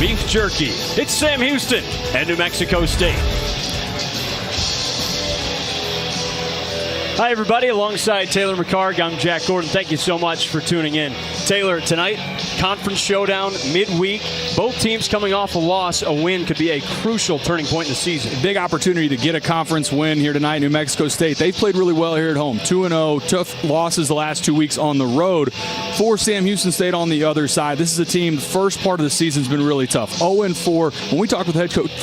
beef jerky. It's Sam Houston and New Mexico State. Hi, everybody. Alongside Taylor McCarg, I'm Jack Gordon. Thank you so much for tuning in. Taylor, tonight, conference showdown, midweek. Both teams coming off a loss. A win could be a crucial turning point in the season. Big opportunity to get a conference win here tonight. New Mexico State, they've played really well here at home. 2-0, tough losses the last 2 weeks on the road. For Sam Houston State on the other side, this is a team, the first part of the season has been really tough. 0-4. When we talked with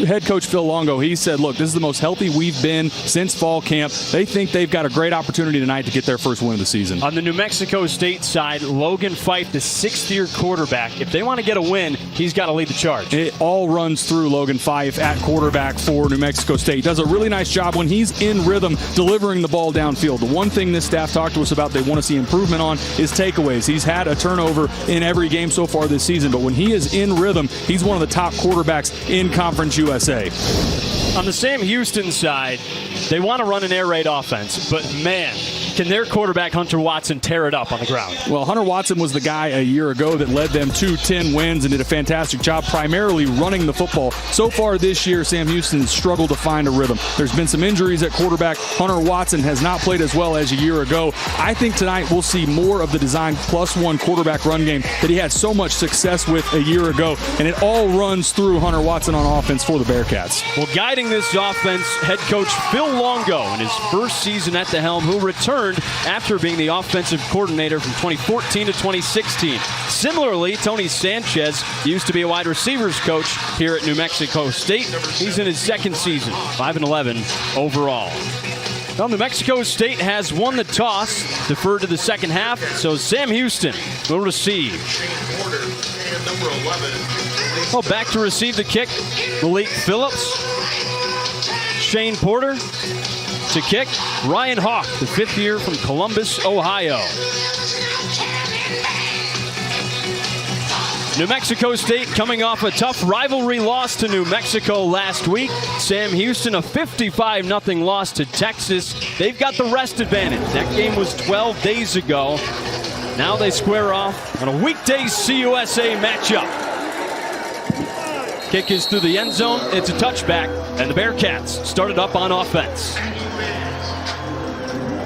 head coach Phil Longo, he said, look, this is the most healthy we've been since fall camp. They think they've got a great opportunity tonight to get their first win of the season. On the New Mexico State side, Logan Fife, the sixth-year quarterback. If they want to get a win, he's got to lead the charge. It all runs through Logan Fife at quarterback for New Mexico State. Does a really nice job when he's in rhythm delivering the ball downfield. The one thing this staff talked to us about they want to see improvement on is takeaways. He's had a turnover in every game so far this season, but when he is in rhythm, he's one of the top quarterbacks in Conference USA. On the Sam Houston side, they want to run an air raid offense, but man, can their quarterback Hunter Watson tear it up on the ground. Well, Hunter Watson was the guy a year ago that led them to 10 wins and did a fantastic job primarily running the football. So far this year, Sam Houston struggled to find a rhythm. There's been some injuries at quarterback. Hunter Watson has not played as well as a year ago. I think tonight we'll see more of the design +1 quarterback run game that he had so much success with a year ago, and it all runs through Hunter Watson on offense for the Bearcats. Well, guiding this offense, head coach Phil Longo in his first season at the helm, who returned after being the offensive coordinator from 2014 to 2016. Similarly, Tony Sanchez used to be a wide receivers coach here at New Mexico State. He's in his second season, 5-11 overall. Well, New Mexico State has won the toss, deferred to the second half, so Sam Houston will receive. Well, back to receive the kick, Malik Phillips. Shane Porter to kick. Ryan Hawk, the fifth year from Columbus, Ohio. New Mexico State coming off a tough rivalry loss to New Mexico last week. Sam Houston, a 55-0 loss to Texas. They've got the rest advantage. That game was 12 days ago. Now they square off on a weekday CUSA matchup. Kick is through the end zone. It's a touchback, and the Bearcats started up on offense.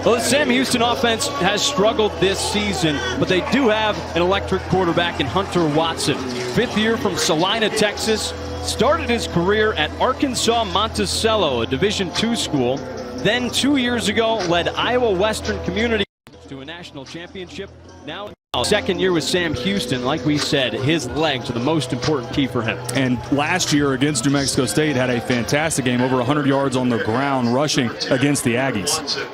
Well, the Sam Houston offense has struggled this season, but they do have an electric quarterback in Hunter Watson. Fifth year from Salina, Texas. Started his career at Arkansas Monticello, a Division II school. Then 2 years ago, led Iowa Western Community to a national championship. Now, second year with Sam Houston. Like we said, his legs are the most important key for him. And last year against New Mexico State had a fantastic game, over 100 yards on the ground rushing against the Aggies.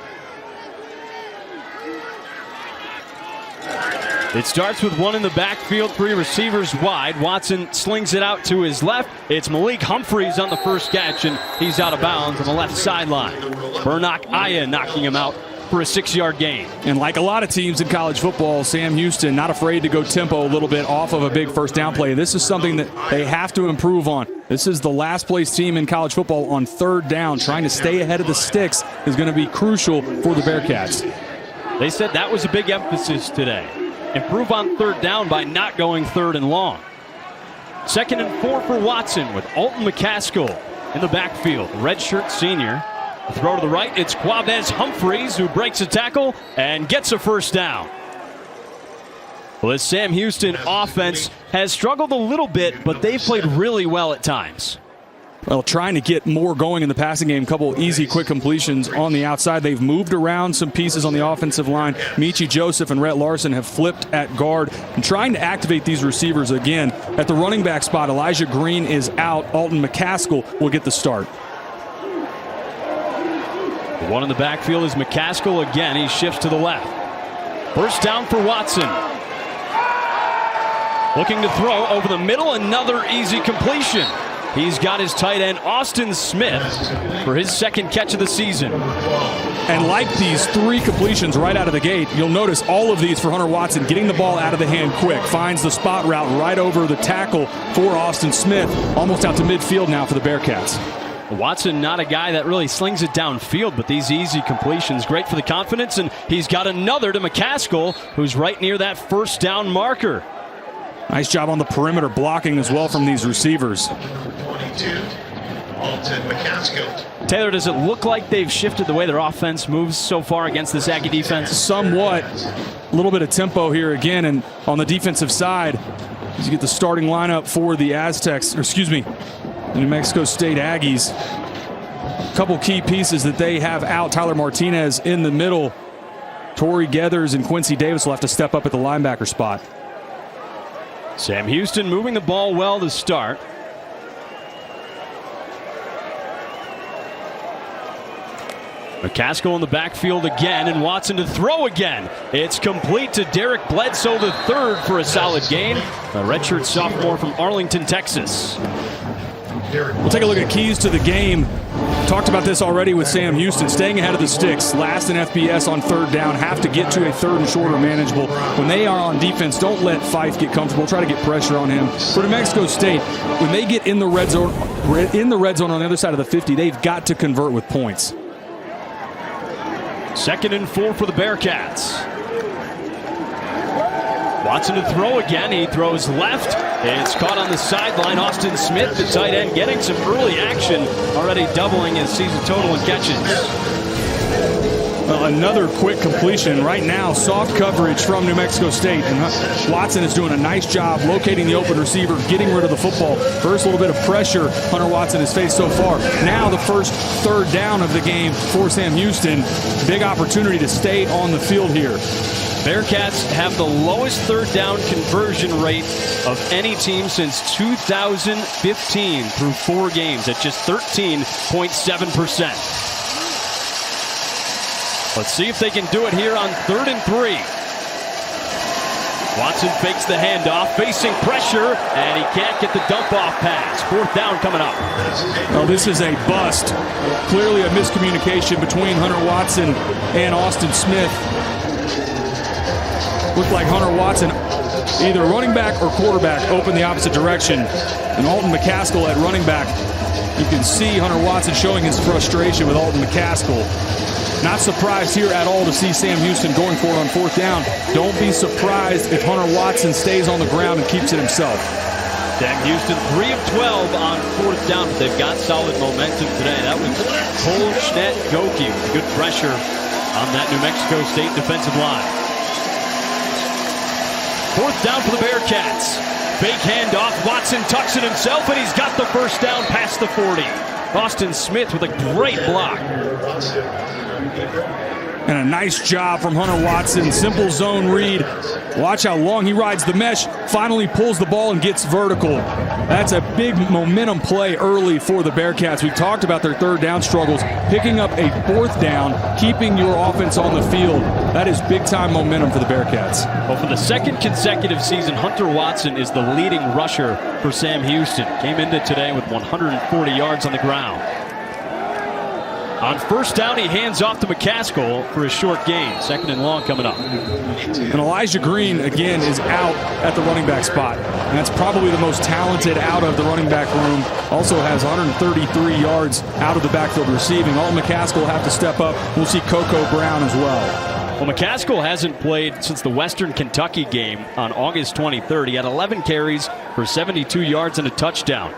It starts with one in the backfield, three receivers wide. Watson slings it out to his left. It's Malik Humphreys on the first catch, and he's out of bounds on the left sideline. Burnock Aya knocking him out for a 6-yard gain. And like a lot of teams in college football, Sam Houston not afraid to go tempo a little bit off of a big first down play. This is something that they have to improve on. This is the last place team in college football on third down. Trying to stay ahead of the sticks is going to be crucial for the Bearcats. They said that was a big emphasis today. Improve on third down by not going third and long. 2nd and 4 for Watson with Alton McCaskill in the backfield. Redshirt senior. A throw to the right. It's Quavez Humphreys who breaks a tackle and gets a first down. Well, this Sam Houston offense has struggled a little bit, but they've played really well at times. Well, trying to get more going in the passing game. Couple easy, quick completions on the outside. They've moved around some pieces on the offensive line. Michi Joseph and Rhett Larson have flipped at guard and trying to activate these receivers again. At the running back spot, Elijah Green is out. Alton McCaskill will get the start. The one in the backfield is McCaskill again. He shifts to the left. First down for Watson. Looking to throw over the middle. Another easy completion. He's got his tight end, Austin Smith, for his second catch of the season. And like these three completions right out of the gate, you'll notice all of these for Hunter Watson, getting the ball out of the hand quick. Finds the spot route right over the tackle for Austin Smith. Almost out to midfield now for the Bearcats. Watson, not a guy that really slings it downfield, but these easy completions, great for the confidence, and he's got another to McCaskill, who's right near that first down marker. Nice job on the perimeter blocking as well from these receivers. 22, Alton McCaskill. Taylor, does it look like they've shifted the way their offense moves so far against this Aggie defense? Somewhat. A little bit of tempo here again, and on the defensive side, as you get the starting lineup for the Aztecs, or excuse me, the New Mexico State Aggies. A couple key pieces that they have out. Tyler Martinez in the middle. Torrey Geathers and Quincy Davis will have to step up at the linebacker spot. Sam Houston moving the ball well to start. McCaskill in the backfield again, and Watson to throw again. It's complete to Derek Bledsoe III for a solid gain. A redshirt sophomore from Arlington, Texas. We'll take a look at keys to the game. Talked about this already with Sam Houston. Staying ahead of the sticks. Last in FBS on third down. Have to get to a third and shorter manageable. When they are on defense, don't let Fife get comfortable. Try to get pressure on him. For New Mexico State, when they get in the red zone on the other side of the 50, they've got to convert with points. 2nd and 4 for the Bearcats. Watson to throw again. He throws left. It's caught on the sideline. Austin Smith, the tight end, getting some early action, already doubling his season total in catches. Well, another quick completion. Right now, soft coverage from New Mexico State. And Watson is doing a nice job locating the open receiver, getting rid of the football. First little bit of pressure Hunter Watson has faced so far. Now the first third down of the game for Sam Houston. Big opportunity to stay on the field here. Bearcats have the lowest third down conversion rate of any team since 2015 through 4 games at just 13.7%. Let's see if they can do it here on 3rd and 3. Watson fakes the handoff, facing pressure, and he can't get the dump-off pass. 4th down coming up. Well, this is a bust. Clearly a miscommunication between Hunter Watson and Austin Smith. Looked like Hunter Watson, either running back or quarterback, opened the opposite direction. And Alton McCaskill at running back. You can see Hunter Watson showing his frustration with Alton McCaskill. Not surprised here at all to see Sam Houston going for it on 4th down. Don't be surprised if Hunter Watson stays on the ground and keeps it himself. Sam Houston 3 of 12 on 4th down, but they've got solid momentum today. That was Cole Schnedt-Goki with good pressure on that New Mexico State defensive line. 4th down for the Bearcats. Fake handoff. Watson tucks it himself, and he's got the first down past the 40. Austin Smith with a great block. And a nice job from Hunter Watson. Simple zone read. Watch how long he rides the mesh. Finally pulls the ball and gets vertical. That's a big momentum play early for the Bearcats. We've talked about their third down struggles. Picking up a 4th down, keeping your offense on the field. That is big-time momentum for the Bearcats. Well, for the 2nd consecutive season, Hunter Watson is the leading rusher for Sam Houston. Came into today with 140 yards on the ground. On 1st down, he hands off to McCaskill for a short gain. 2nd and long coming up. And Elijah Green, again, is out at the running back spot. And that's probably the most talented out of the running back room. Also has 133 yards out of the backfield receiving. Alton McCaskill will have to step up. We'll see Coco Brown as well. Well, McCaskill hasn't played since the Western Kentucky game on August 23rd. He had 11 carries for 72 yards and a touchdown.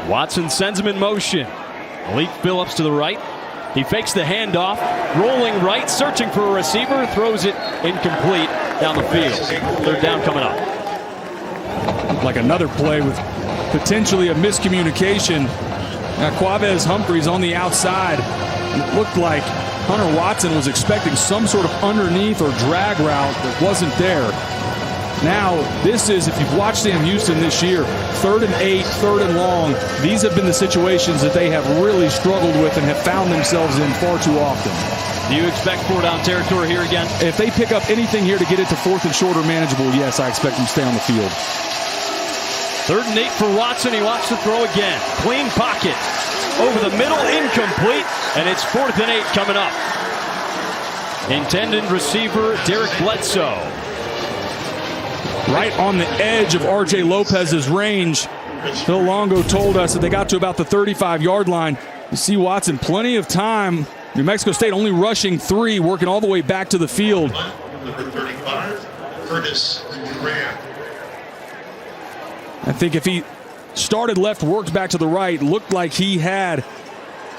Watson sends him in motion. Malik Phillips to the right. He fakes the handoff, rolling right, searching for a receiver, throws it incomplete down the field. 3rd down coming up. Like another play with potentially a miscommunication. Now Quavez Humphreys on the outside. It looked like Hunter Watson was expecting some sort of underneath or drag route that wasn't there. Now, this is, if you've watched Sam Houston this year, 3rd and 8, 3rd and long. These have been the situations that they have really struggled with and have found themselves in far too often. Do you expect 4-down territory here again? If they pick up anything here to get it to 4th and shorter manageable, yes, I expect them to stay on the field. 3rd and 8 for Watson. He wants to throw again. Clean pocket. Over the middle, incomplete. And it's 4th and 8 coming up. Intended receiver, Derek Bledsoe. Right on the edge of R.J. Lopez's range. Phil Longo told us that they got to about the 35-yard line. You see Watson, plenty of time New Mexico State only rushing 3, working all the way back to the field. Number 35, Curtis Graham. I think if he started left, worked back to the right, looked like he had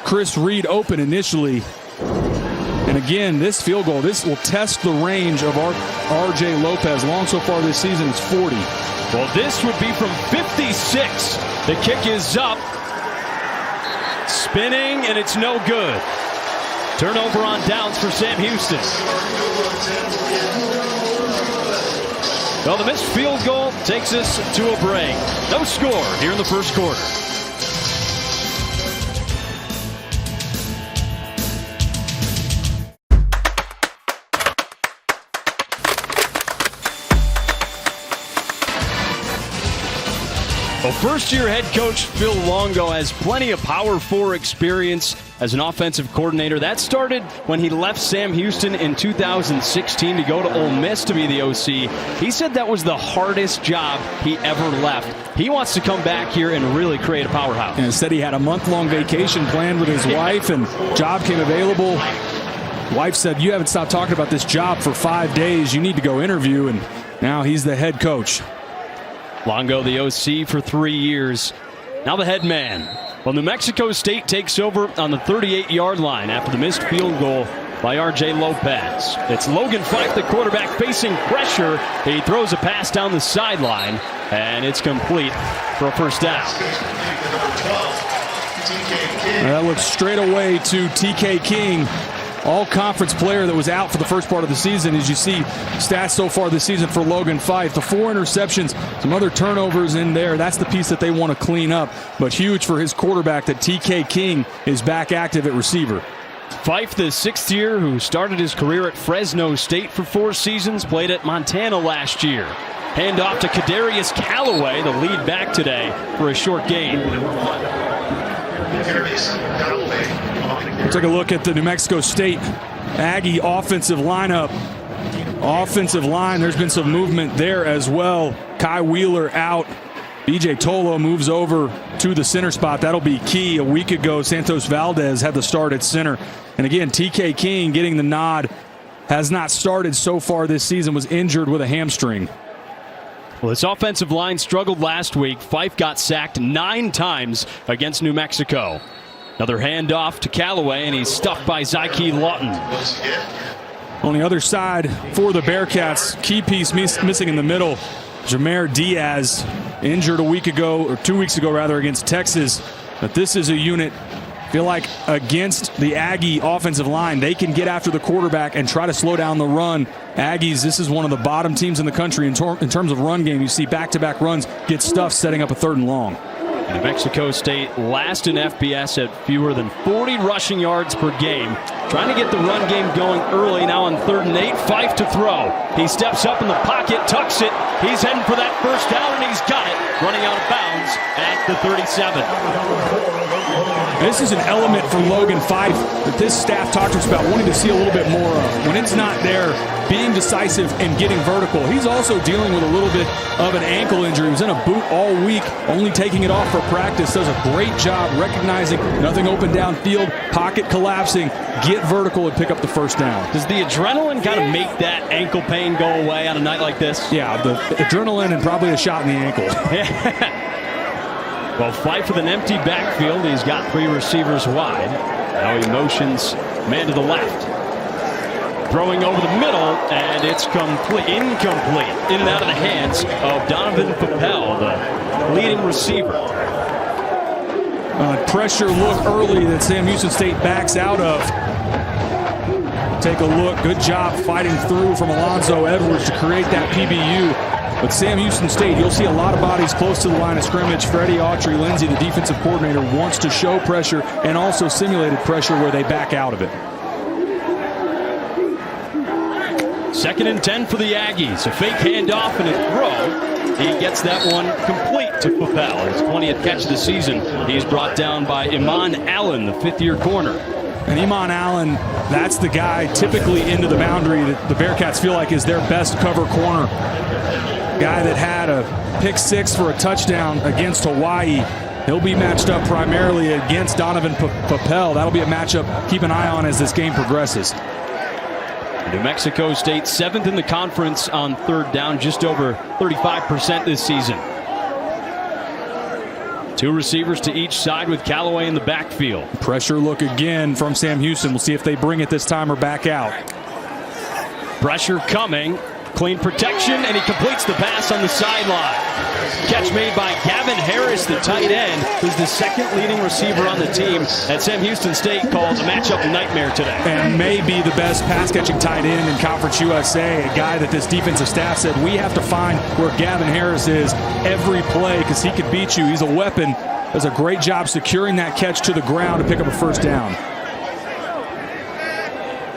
Chris Reed open initially. And again, this field goal, this will test the range of R.J. Lopez. Long so far this season is 40. Well, this would be from 56. The kick is up. Spinning, and it's no good. Turnover on downs for Sam Houston. Well, the missed field goal takes us to a break. No score here in the first quarter. Well, first-year head coach Phil Longo has plenty of Power 4 experience as an offensive coordinator. That started when he left Sam Houston in 2016 to go to Ole Miss to be the OC. He said that was the hardest job he ever left. He wants to come back here and really create a powerhouse. And said he had a month-long vacation planned with his wife, and job came available. Wife said, "You haven't stopped talking about this job for 5 days. You need to go interview," and now he's the head coach. Longo, the OC for 3 years. Now the head man. Well, New Mexico State takes over on the 38-yard line after the missed field goal by R.J. Lopez. It's Logan Fife, the quarterback, facing pressure. He throws a pass down the sideline, and it's complete for a first down. That looks straight away to T.K. King, all-conference player that was out for the first part of the season. As you see stats so far this season for Logan Fife, the 4 interceptions, some other turnovers in there. That's the piece that they want to clean up. But huge for his quarterback that T.K. King is back active at receiver. Fife, the 6th year, who started his career at Fresno State for 4 seasons, played at Montana last year. Hand off to Kadarius Callaway, the lead back today, for a short gain. We'll take a look at the New Mexico State Aggie offensive lineup. Offensive line, there's been some movement there as well. Kai Wheeler out. BJ Tolo moves over to the center spot. That'll be key. A week ago, Santos Valdez had the start at center. And again, TK King getting the nod. Has not started so far this season, was injured with a hamstring. Well, this offensive line struggled last week. Fife got sacked 9 times against New Mexico. Another handoff to Callaway, and he's stuffed by Zyke Lawton. On the other side for the Bearcats, key piece missing in the middle. Jameer Diaz, injured a week ago, or 2 weeks ago rather, against Texas. But this is a unit, feel like against the Aggie offensive line, they can get after the quarterback and try to slow down the run. Aggies, this is one of the bottom teams in the country in terms of run game. You see back-to-back runs get stuffed setting up a 3rd and long. New Mexico State last in FBS at fewer than 40 rushing yards per game. Trying to get the run game going early. Now on 3rd and 8, Fife to throw. He steps up in the pocket, tucks it. He's heading for that first down, and he's got it. Running out of bounds at the 37. This is an element for Logan Fife that this staff talked to us about wanting to see a little bit more of. When it's not there, being decisive and getting vertical. He's also dealing with a little bit of an ankle injury. He was in a boot all week, only taking it off for practice. Does a great job recognizing nothing open downfield, pocket collapsing, get vertical and pick up the first down. Does the adrenaline kind of make that ankle pain go away on a night like this? Yeah, the adrenaline and probably a shot in the ankle. Well, Fife with an empty backfield. He's got 3 receivers wide. Now he motions man to the left. Throwing over the middle, and it's incomplete. In and out of the hands of Donovan Papel, the leading receiver. Pressure look early that Sam Houston State backs out of. Take a look. Good job fighting through from Alonzo Edwards to create that PBU. But Sam Houston State, you'll see a lot of bodies close to the line of scrimmage. Freddie Autry-Lindsey, the defensive coordinator, wants to show pressure and also simulated pressure where they back out of it. 2nd and 10 for the Aggies. A fake handoff and a throw. He gets that one complete to Papel. His 20th catch of the season. He's brought down by Iman Allen, the 5th-year corner. And Iman Allen, that's the guy typically into the boundary that the Bearcats feel like is their best cover corner. Guy that had a pick 6 for a touchdown against Hawaii. He'll be matched up primarily against Donovan Papel. That'll be a matchup keep an eye on as this game progresses. New Mexico State 7th in the conference on third down, just over 35% this season. Two receivers to each side with Callaway in the backfield. Pressure look again from Sam Houston. We'll see if they bring it this time or back out. Pressure coming. Clean protection, and he completes the pass on the sideline. Catch made by Gavin Harris, the tight end, who's the second leading receiver on the team at Sam Houston State, calls a matchup nightmare today. And may be the best pass-catching tight end in Conference USA, a guy that this defensive staff said we have to find where Gavin Harris is every play because he could beat you. He's a weapon. Does a great job securing that catch to the ground to pick up a first down.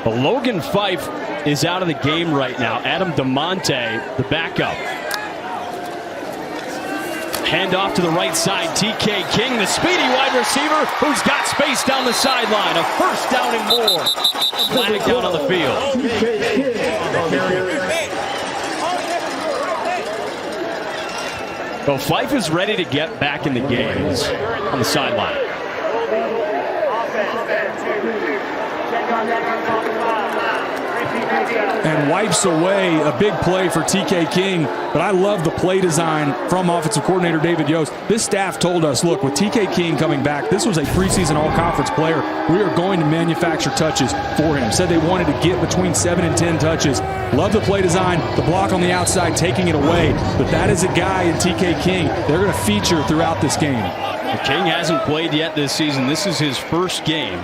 But Logan Fife is out of the game right now. Adam DeMonte, the backup. Hand off to the right side. TK King, the speedy wide receiver who's got space down the sideline. A first down and more. Flag down on the field. Well, Fife is ready to get back in the game. He's on the sideline. And wipes away a big play for TK King. But I love the play design from offensive coordinator David Yost. This staff told us, look, with TK King coming back, this was a preseason all-conference player. We are going to manufacture touches for him. Said they wanted to get between 7 and 10 touches. Love the play design, the block on the outside, taking it away. But that is a guy in TK King they're going to feature throughout this game. King hasn't played yet this season. This is his first game.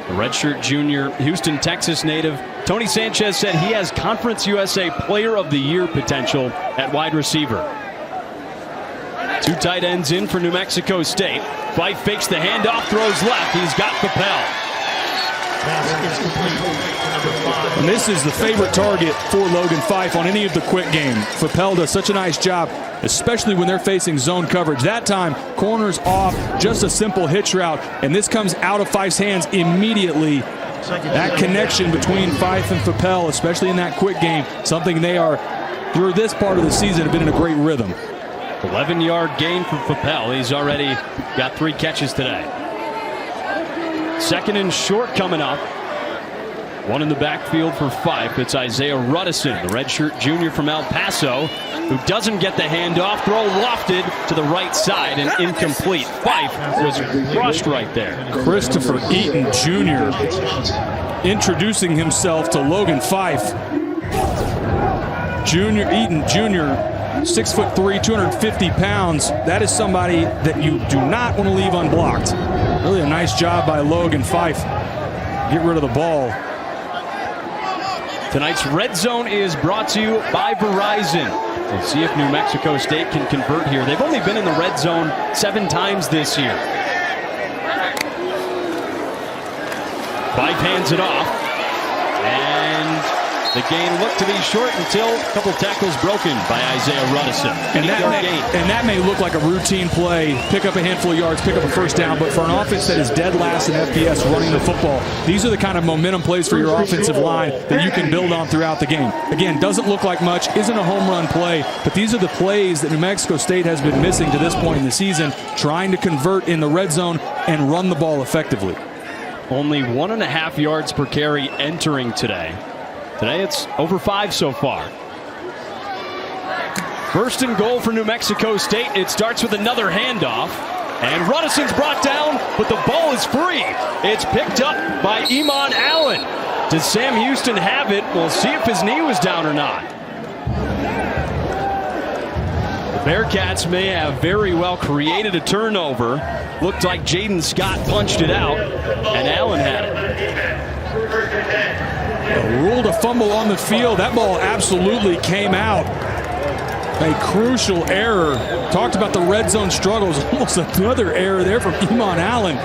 The redshirt junior, Houston, Texas native. Tony Sanchez said he has Conference USA Player of the Year potential at wide receiver. Two tight ends in for New Mexico State. Fife fakes the handoff, throws left. He's got Papel. And this is the favorite target for Logan Fife on any of the quick game. Papel does such a nice job, especially when they're facing zone coverage. That time, corners off, just a simple hitch route, and this comes out of Fife's hands immediately. That connection between Fife and Papel, especially in that quick game, something they are, through this part of the season, have been in a great rhythm. 11-yard gain for Papel. He's already got 3 catches today. Second and short coming up. One in the backfield for Fife. It's Isaiah Ruddison, the redshirt junior from El Paso, who doesn't get the handoff. Throw lofted to the right side and incomplete. Fife was crushed right there. Christopher Eaton Jr. introducing himself to Logan Fife. Eaton Jr., 6'3", 250 pounds. That is somebody that you do not want to leave unblocked. Really a nice job by Logan Fife. Get rid of the ball. Tonight's Red Zone is brought to you by Verizon. We'll see if New Mexico State can convert here. They've only been in the red zone 7 times this year. Fife hands it off. And the gain looked to be short until a couple tackles broken by Isaiah Ruddison. And that may look like a routine play, pick up a handful of yards, pick up a first down, but for an offense that is dead last in FBS running the football, these are the kind of momentum plays for your offensive line that you can build on throughout the game. Again, doesn't look like much, isn't a home run play, but these are the plays that New Mexico State has been missing to this point in the season, trying to convert in the red zone and run the ball effectively. Only 1.5 yards per carry entering today. Today it's over 5 so far. First and goal for New Mexico State. It starts with another handoff. And Ruddison's brought down, but the ball is free. It's picked up by Iman Allen. Does Sam Houston have it? We'll see if his knee was down or not. The Bearcats may have very well created a turnover. Looked like Jaden Scott punched it out, and Allen had it. Ruled a fumble on the field. That ball absolutely came out. A crucial error. Talked about the red zone struggles. Almost another error there from Iman Allen.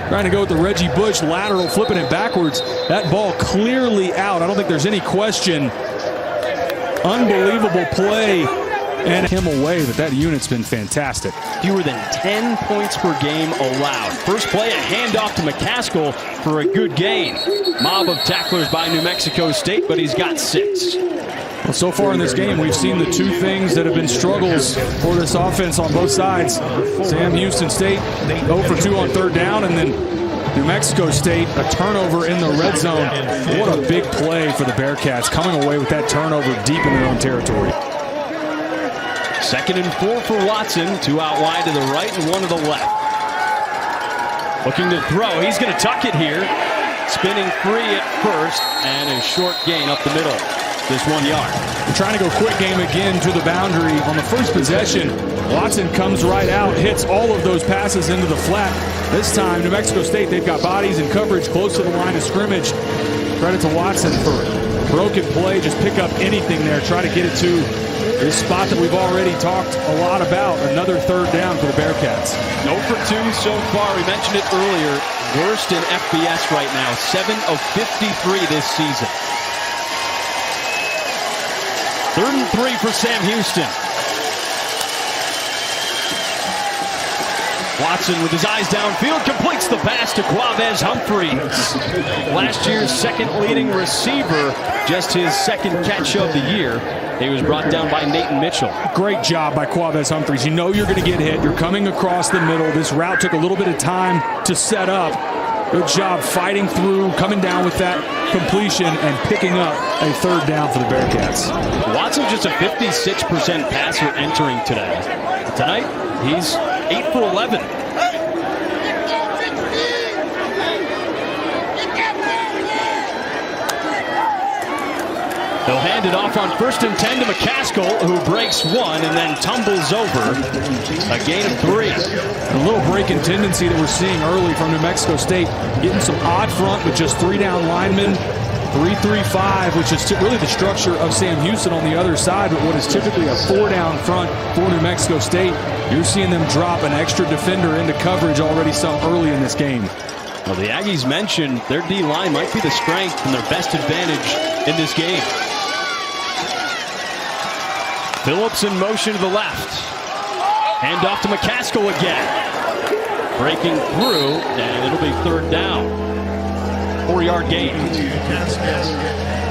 Trying to go with the Reggie Bush lateral, flipping it backwards. That ball clearly out. I don't think there's any question. Unbelievable play. And him away, but that unit's been fantastic. Fewer than 10 points per game allowed. First play, a handoff to McCaskill for a good gain. Mob of tacklers by New Mexico State, but he's got 6. Well, so far in this game, we've seen the two things that have been struggles for this offense on both sides. Sam Houston State 0 for 2 on third down, and then New Mexico State, a turnover in the red zone. What a big play for the Bearcats, coming away with that turnover deep in their own territory. 2nd and 4 for Watson. 2 out wide to the right and 1 to the left. Looking to throw. He's going to tuck it here. Spinning free at first, and a short gain up the middle. Just 1 yard. We're trying to go quick game again to the boundary. On the first possession, Watson comes right out, hits all of those passes into the flat. This time, New Mexico State, they've got bodies and coverage close to the line of scrimmage. Credit to Watson for broken play. Just pick up anything there. Try to get it to this spot that we've already talked a lot about. Another third down for the Bearcats. 0 for 2 so far. We mentioned it earlier. Worst in FBS right now. 7 of 53 this season. 3rd and 3 for Sam Houston. Watson with his eyes downfield completes the pass to Quavez Humphreys. Last year's 2nd leading receiver, just his 2nd catch of the year. He was brought down by Nathan Mitchell. Great job by Quavez Humphreys. You know you're going to get hit. You're coming across the middle. This route took a little bit of time to set up. Good job fighting through, coming down with that completion and picking up a third down for the Bearcats. Watson's just a 56% passer entering today. Tonight, he's 8 for 11. They'll hand it off on 1st and 10 to McCaskill, who breaks 1 and then tumbles over. A gain of 3. A little breaking tendency that we're seeing early from New Mexico State. Getting some odd front with just 3 down linemen. 3-3-5, which is really the structure of Sam Houston on the other side, but what is typically a 4 down front for New Mexico State. You're seeing them drop an extra defender into coverage already some early in this game. Well, the Aggies mentioned their D-line might be the strength and their best advantage in this game. Phillips in motion to the left. Hand off to McCaskill again. Breaking through, and it'll be 3rd down. 4-yard gain.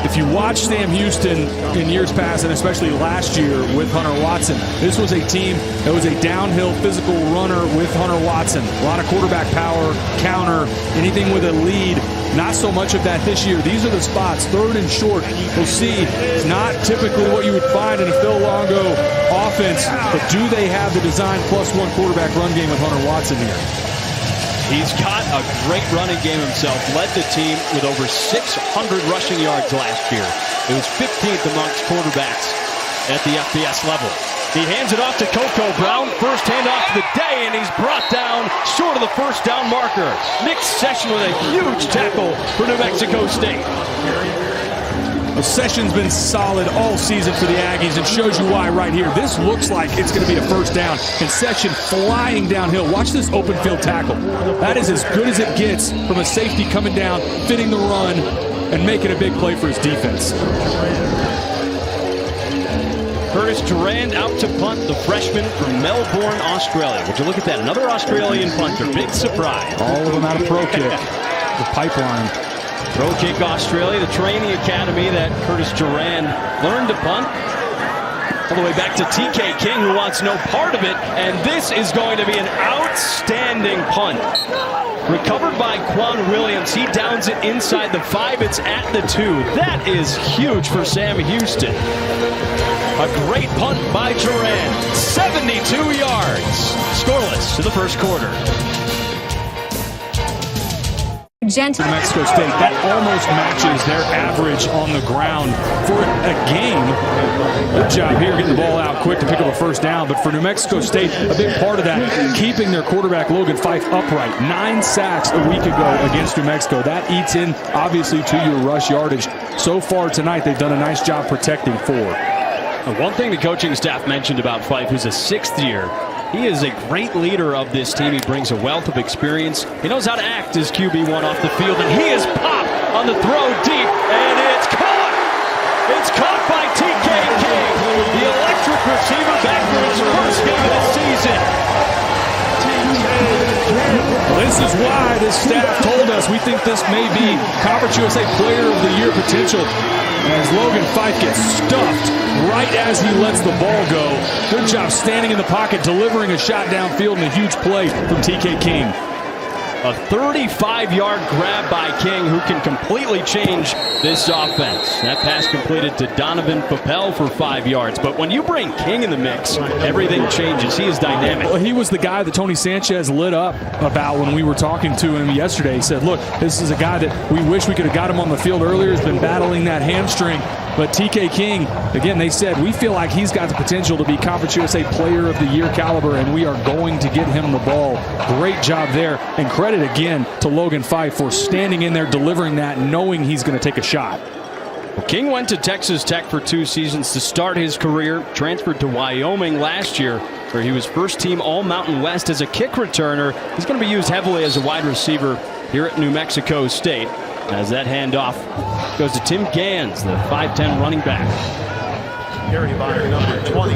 If you watch Sam Houston in years past, and especially last year with Hunter Watson, this was a team that was a downhill physical runner with Hunter Watson. A lot of quarterback power, counter, anything with a lead. Not so much of that this year. These are the spots, 3rd and short. We'll see. It's not typically what you would find in a Phil Longo offense, but do they have the design +1 quarterback run game with Hunter Watson here? He's got a great running game himself. Led the team with over 600 rushing yards last year. It was 15th amongst quarterbacks at the FBS level. He hands it off to Coco Brown. First handoff of the day, and he's brought down short of the 1st down marker. Nick Session with a huge tackle for New Mexico State. Well, Session's been solid all season for the Aggies and shows you why right here. This looks like it's going to be a 1st down, and Session flying downhill. Watch this open field tackle. That is as good as it gets from a safety coming down, fitting the run, and making a big play for his defense. Curtis Durand out to punt, the freshman from Melbourne, Australia. Would you look at that? Another Australian punter. Big surprise. All of them out of Pro Kick. The pipeline. Pro Kick Australia, the training academy that Curtis Durand learned to punt. All the way back to TK King, who wants no part of it. And this is going to be an outstanding punt. Recovered by Quan Williams. He downs it inside the 5. It's at the 2. That is huge for Sam Houston. A great punt by Durand. 72 yards. Scoreless to the 1st quarter. New Mexico State, that almost matches their average on the ground for a game. Good job here getting the ball out quick to pick up a 1st down, but for New Mexico State, a big part of that, keeping their quarterback Logan Fife upright. 9 sacks a week ago against New Mexico. That eats in, obviously, to your rush yardage. So far tonight, they've done a nice job protecting 4. One thing the coaching staff mentioned about Fife, who's a 6th year, he is a great leader of this team. He brings a wealth of experience. He knows how to act as QB1 off the field, and he is popped on the throw deep, and it's caught! It's caught by TK King, the electric receiver, back for his 1st game of the season. Well, This is why this staff told us we think this may be Conference USA Player of the Year potential, as Logan Fife gets stuffed right as he lets the ball go. Good job standing in the pocket, delivering a shot downfield, and a huge play from TK King. A 35-yard grab by King, who can completely change this offense. That pass completed to Donovan Papel for 5 yards. But when you bring King in the mix, everything changes. He is dynamic. Well, he was the guy that Tony Sanchez lit up about when we were talking to him yesterday. He said, look, this is a guy that we wish we could have got him on the field earlier. He's been battling that hamstring. But TK King, again, they said, we feel like he's got the potential to be Conference USA Player of the Year caliber, and we are going to get him the ball. Great job there. And credit again to Logan Fife for standing in there, delivering that, knowing he's going to take a shot. King went to Texas Tech for 2 seasons to start his career, transferred to Wyoming last year, where he was first-team All-Mountain West as a kick returner. He's going to be used heavily as a wide receiver here at New Mexico State, as that handoff goes to Tim Gans, the 5'10 running back. Carried by number 20.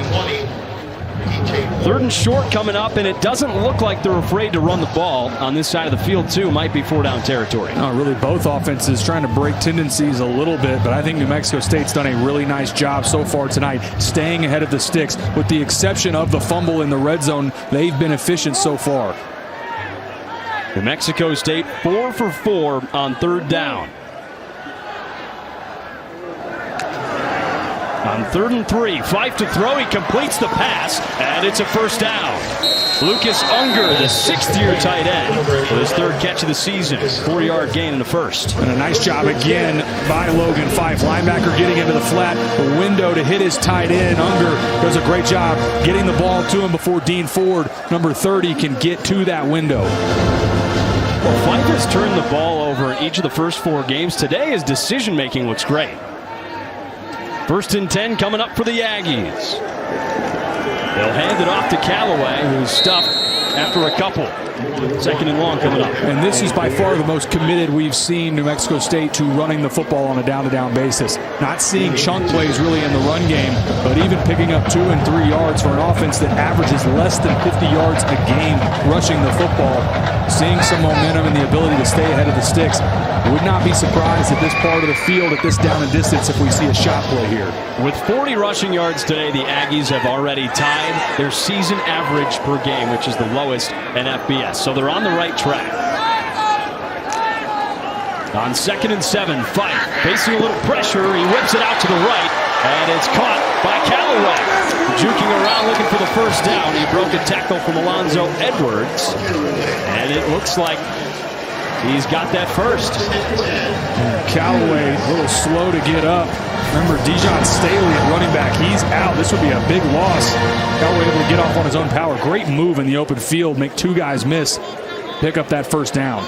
3rd and short coming up, and it doesn't look like they're afraid to run the ball on this side of the field, too. Might be 4-down territory. No, really, both offenses trying to break tendencies a little bit, but I think New Mexico State's done a really nice job so far tonight, staying ahead of the sticks. With the exception of the fumble in the red zone, they've been efficient so far. New Mexico State 4 for 4 on 3rd down. On 3rd and 3, Fife to throw. He completes the pass, and it's a 1st down. Lucas Unger, the 6th-year tight end, with his 3rd catch of the season. 4-yard gain in the 1st. And a nice job again by Logan Fife. Linebacker getting into the flat, a window to hit his tight end. Unger does a great job getting the ball to him before Dean Ford, number 30, can get to that window. Well, Fife has turned the ball over in each of the first 4 games. Today, his decision-making looks great. 1st and 10 coming up for the Aggies. They'll hand it off to Callaway, who's stuffed after a couple. 2nd and long coming up. And this is by far the most committed we've seen New Mexico State to running the football on a down-to-down basis. Not seeing chunk plays really in the run game, but even picking up 2 and 3 yards for an offense that averages less than 50 yards a game rushing the football. Seeing some momentum and the ability to stay ahead of the sticks. Would not be surprised at this part of the field at this down and distance if we see a shot play here. With 40 rushing yards today, the Aggies have already tied their season average per game, which is the lowest in FBS. So they're on the right track. On 2nd and 7, Fife facing a little pressure. He whips it out to the right, and it's caught by Callaway. Juking around looking for the 1st down. He broke a tackle from Alonzo Edwards, and it looks like he's got that 1st. Callaway a little slow to get up. Remember, Dijon Staley at running back. He's out. This would be a big loss. Callaway able to get off on his own power. Great move in the open field. Make 2 guys miss. Pick up that 1st down.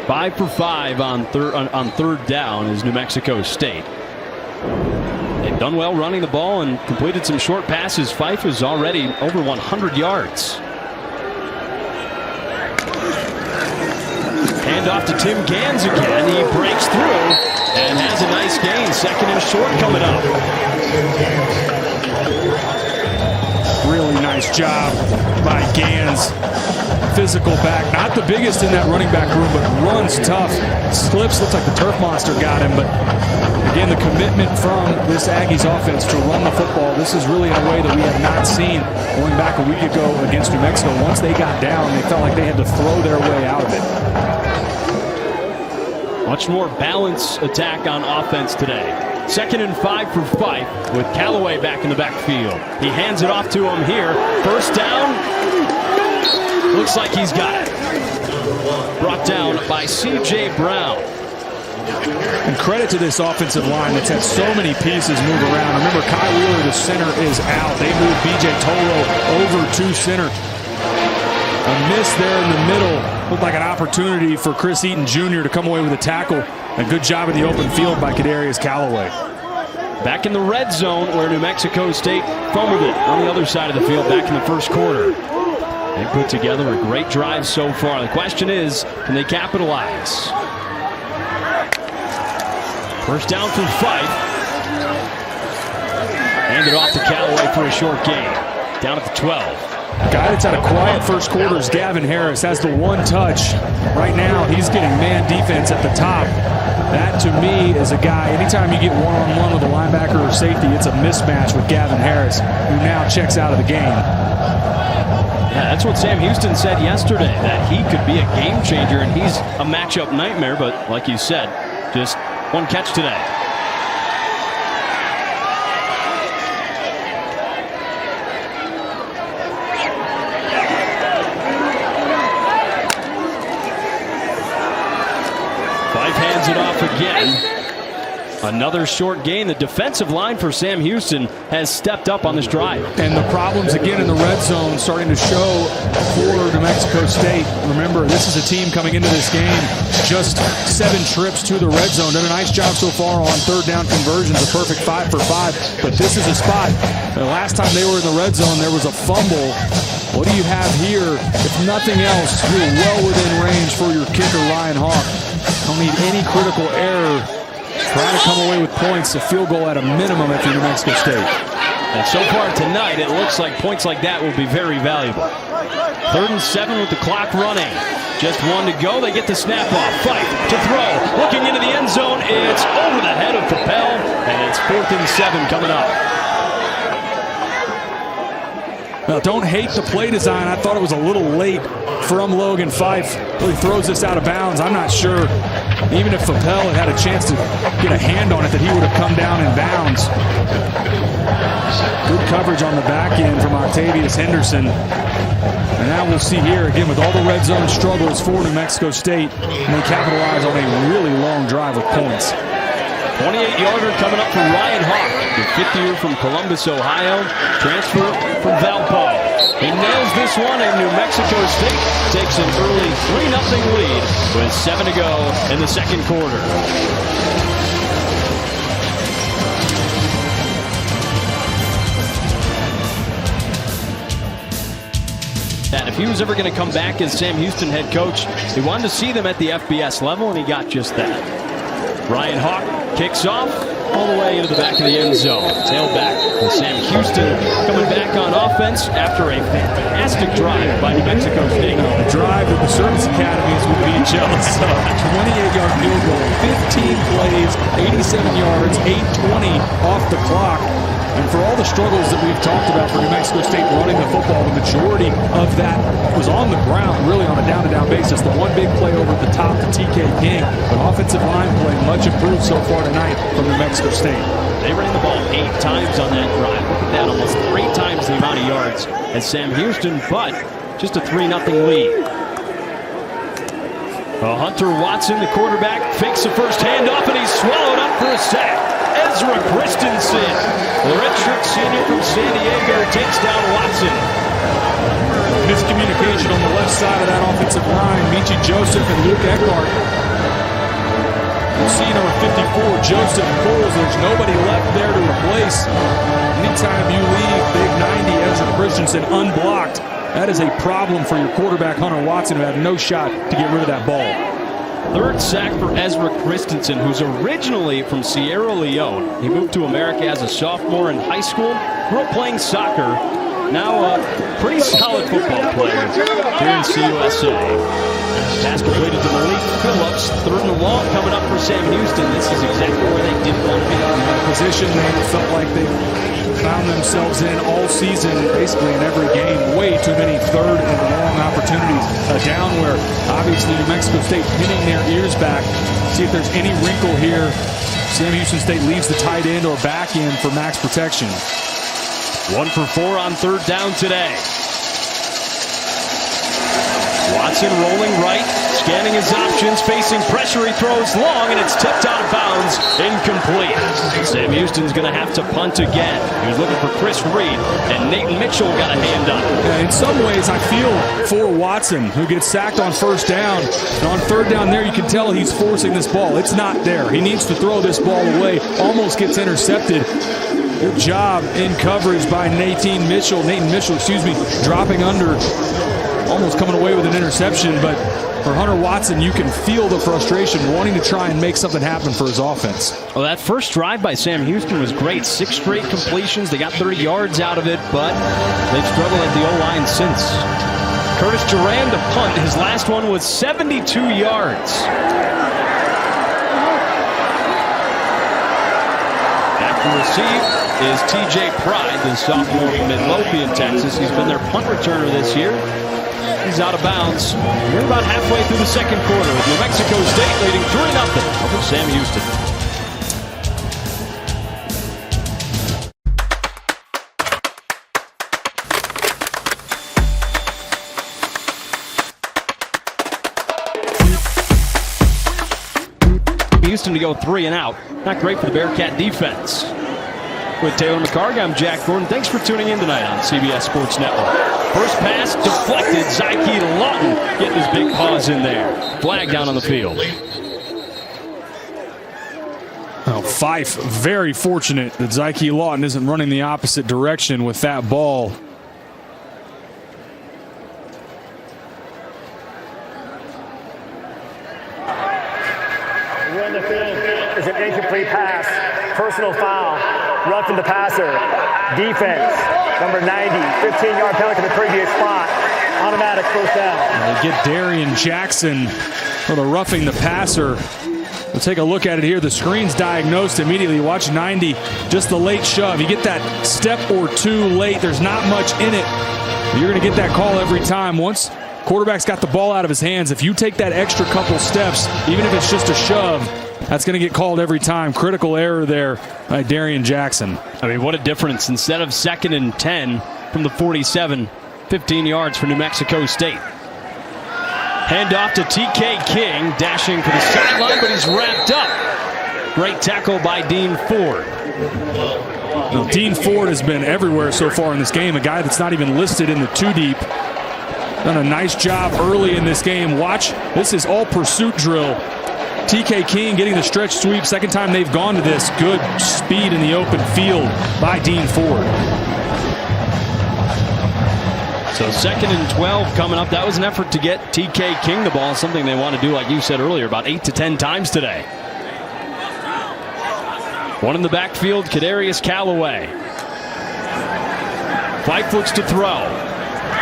Five for 5 on 3rd down is New Mexico State. They've done well running the ball and completed some short passes. Fife is already over 100 yards. Hand off to Tim Gans again. He breaks through and has a nice gain. 2nd and short coming up. Really nice job by Gans. Physical back. Not the biggest in that running back room, but runs tough. Slips. Looks like the turf monster got him, but again, the commitment from this Aggies offense to run the football. This is really in a way that we have not seen going back a week ago against New Mexico. Once they got down, they felt like they had to throw their way out of it. Much more balanced attack on offense today. 2nd and 5 for Fife with Callaway back in the backfield. He hands it off to him here. 1st down. Looks like he's got it. Brought down by C.J. Brown. And credit to this offensive line that's had so many pieces move around. Remember, Kai Wheeler, the center, is out. They moved B.J. Tolo over to center. A miss there in the middle. Looked like an opportunity for Chris Eaton Jr. to come away with a tackle. A good job in the open field by Kadarius Callaway. Back in the red zone where New Mexico State fumbled it on the other side of the field back in the 1st quarter. They put together a great drive so far. The question is, can they capitalize? 1st down for Fife. Hand it off to Callaway for a short gain. down at the 12. Guy that's had a quiet first quarter is Gavin Harris. Has the one touch. Right now, he's getting man defense at the top. That, to me, is a guy, anytime you get one-on-one with a linebacker or safety, it's a mismatch with Gavin Harris, who now checks out of the game. Yeah, that's what Sam Houston said yesterday, that he could be a game changer, and he's a matchup nightmare, but like you said, just one catch today. Fife hands it off again. Another short gain. The defensive line for Sam Houston has stepped up on this drive. And the problems again in the red zone starting to show for New Mexico State. Remember, this is a team coming into this game just 7 trips to the red zone. Done a nice job so far on third down conversions, a perfect 5 for 5. But this is a spot. The last time they were in the red zone, there was a fumble. What do you have here? If nothing else, you're well within range for your kicker, Ryan Hawk. Don't need any critical error. Try to come away with points, a field goal at a minimum if you're New Mexico State. And so far tonight, it looks like points like that will be very valuable. 3rd and 7 with the clock running. Just 1 to go. They get the snap off. Fife to throw. Looking into the end zone. It's over the head of Capel. And it's 4th and 7 coming up. Now, don't hate the play design. I thought it was a little late from Logan Fife. Really throws this out of bounds. I'm not sure, even if Capel had a chance to get a hand on it, that he would have come down in bounds. Good coverage on the back end from Octavius Henderson. And now we'll see here, again, with all the red zone struggles for New Mexico State, and they capitalize on a really long drive with points. 28-yarder coming up for Ryan Hawk, the 5th year from Columbus, Ohio, transfer from Valpo. He nails this one, and New Mexico State takes an early 3-0 lead with 7 to go in the second quarter. And if he was ever going to come back as Sam Houston head coach, he wanted to see them at the FBS level, and he got just that. Ryan Hawk kicks off all the way into the back of the end zone. Tailback with Sam Houston coming back on offense after a fantastic drive by New Mexico State. A drive that the service academies would be jealous of. 28-yard field goal, 15 plays, 87 yards, 8:20 off the clock. And for all the struggles that we've talked about for New Mexico State running the football, the majority of that was on the ground, really on a down-to-down basis. The one big play over the top to TK King, but offensive line play much improved so far tonight from New Mexico State. They ran the ball 8 times on that drive. Look at that, almost 3 times the amount of yards as Sam Houston, but just a 3-0 lead. Hunter Watson, the quarterback, fakes the first handoff, and he's swallowed up for a sack. Ezra Christensen, the redshirt senior from San Diego, takes down Watson. Miscommunication on the left side of that offensive line. Michi Joseph and Luke Eckhart. You see number 54, Joseph pulls. There's nobody left there to replace. Anytime you leave big 90 Ezra Christensen unblocked, that is a problem for your quarterback, Hunter Watson, who had no shot to get rid of that ball. 3rd sack for Ezra Christensen, who's originally from Sierra Leone. He moved to America as a sophomore in high school, grew up playing soccer, now a pretty solid football player here in CUSA. Pass completed to Malik Phillips, 3rd and long coming up for Sam Houston. This is exactly where they didn't want to be. A position they felt like they found themselves in all season, basically in every game. Way too many 3rd and long opportunities. A down where obviously New Mexico State pinning their ears back. See if there's any wrinkle here. Sam Houston State leaves the tight end or back end for max protection. 1 for 4 on 3rd down today. Watson rolling right, scanning his options, facing pressure. He throws long, and it's tipped out of bounds, incomplete. Sam Houston's going to have to punt again. He was looking for Chris Reed, and Nathan Mitchell got a hand up. In some ways, I feel for Watson, who gets sacked on 1st down. And on 3rd down there, you can tell he's forcing this ball. It's not there. He needs to throw this ball away. Almost gets intercepted. Good job in coverage by Nathan Mitchell, dropping under, almost coming away with an interception, but For Hunter Watson, you can feel the frustration wanting to try and make something happen for his offense. Well, that first drive by Sam Houston was great. 6 straight completions. They got 30 yards out of it, but they've struggled at the O-line since. Curtis Duran to punt. His last one was 72 yards. After receive is T.J. Pride, the sophomore from Midlothian, Texas. He's been their punt returner this year. He's out of bounds. We're about halfway through the second quarter with New Mexico State leading 3-0 over Sam Houston. Houston to go 3 and out. Not great for the Bearcat defense. With Taylor McCarg, I'm Jack Gordon. Thanks for tuning in tonight on CBS Sports Network. First pass deflected. Zyke Lawton getting his big paws in there. Flag down on the field. Well, Fife very fortunate that Zyke Lawton isn't running the opposite direction with that ball. In the field is an incomplete pass. Personal foul. Roughing the passer. Defense. Number 90. 15-yard penalty to the previous spot. Automatic first down. And they get Darian Jackson for the roughing the passer. We'll take a look at it here. The screen's diagnosed immediately. Watch 90. Just the late shove. You get that step or two late. There's not much in it. You're going to get that call every time. Once quarterback's got the ball out of his hands, if you take that extra couple steps, even if it's just a shove, that's going to get called every time. Critical error there by Darian Jackson. I mean, what a difference. Instead of 2nd and 10 from the 47, 15 yards for New Mexico State. Handoff to T.K. King, dashing for the sideline, but he's wrapped up. Great tackle by Dean Ford. Well, Dean Ford has been everywhere so far in this game. A guy that's not even listed in the 2-deep. Done a nice job early in this game. Watch, this is all pursuit drill. T.K. King getting the stretch sweep. Second time they've gone to this. Good speed in the open field by Dean Ford. So 2nd and 12 coming up. That was an effort to get T.K. King the ball. Something they want to do, like you said earlier, about 8 to 10 times today. One in the backfield, Kadarius Callaway. Fife looks to throw.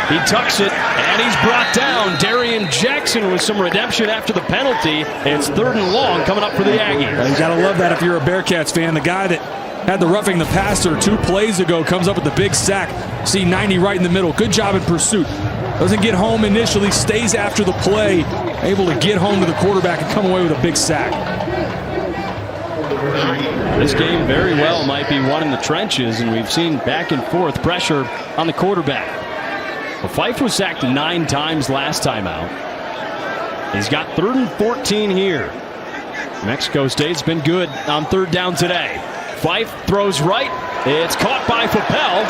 He tucks it, and he's brought down. Darian Jackson with some redemption after the penalty. It's 3rd and long coming up for the Aggies. You got to love that if you're a Bearcats fan. The guy that had the roughing the passer 2 plays ago comes up with the big sack. See 90 right in the middle. Good job in pursuit. Doesn't get home initially, stays after the play, able to get home to the quarterback and come away with a big sack. This game very well might be won in the trenches, and we've seen back and forth pressure on the quarterback. Well, Fife was sacked 9 times last time out. He's got 3rd and 14 here. Mexico State's been good on 3rd down today. Fife throws right. It's caught by Fapel.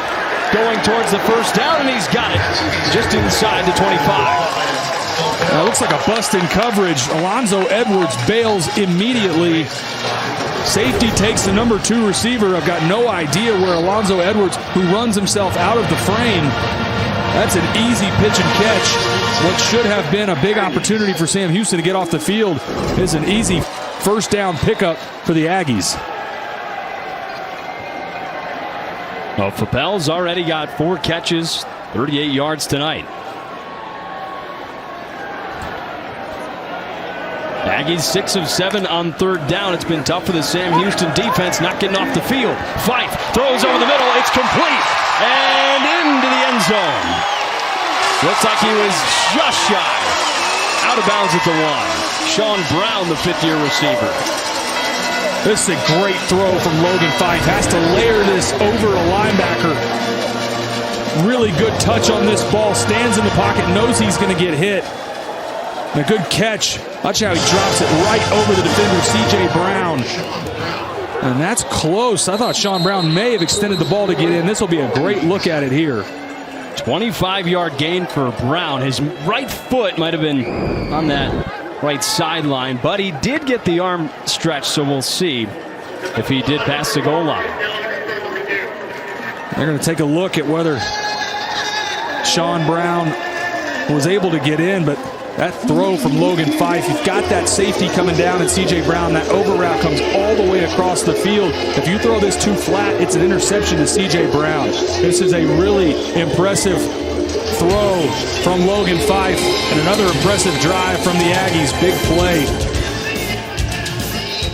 Going towards the first down, and he's got it just inside the 25. Now, it looks like a bust in coverage. Alonzo Edwards bails immediately. Safety takes the number 2 receiver. I've got no idea where Alonzo Edwards, who runs himself out of the frame. That's an easy pitch and catch. What should have been a big opportunity for Sam Houston to get off the field is an easy first down pickup for the Aggies. Well, Fapel's already got 4 catches, 38 yards tonight. Aggies 6 of 7 on 3rd down. It's been tough for the Sam Houston defense, not getting off the field. Fife throws over the middle. It's complete and into the end zone. Looks like he was just shy. Out of bounds at the 1. Sean Brown, the 5th-year receiver. This is a great throw from Logan Fife. Has to layer this over a linebacker. Really good touch on this ball. Stands in the pocket, knows he's going to get hit. And a good catch. Watch how he drops it right over the defender, C.J. Brown. And that's close. I thought Sean Brown may have extended the ball to get in. This will be a great look at it here. 25-yard gain for Brown. His right foot might have been on that right sideline, but he did get the arm stretched, so we'll see if he did pass the goal line. They're going to take a look at whether Sean Brown was able to get in, but That throw from Logan Fife, you've got that safety coming down, and C.J. Brown, that over route comes all the way across the field. If you throw this too flat, it's an interception to C.J. Brown. This is a really impressive throw from Logan Fife, and another impressive drive from the Aggies. Big play.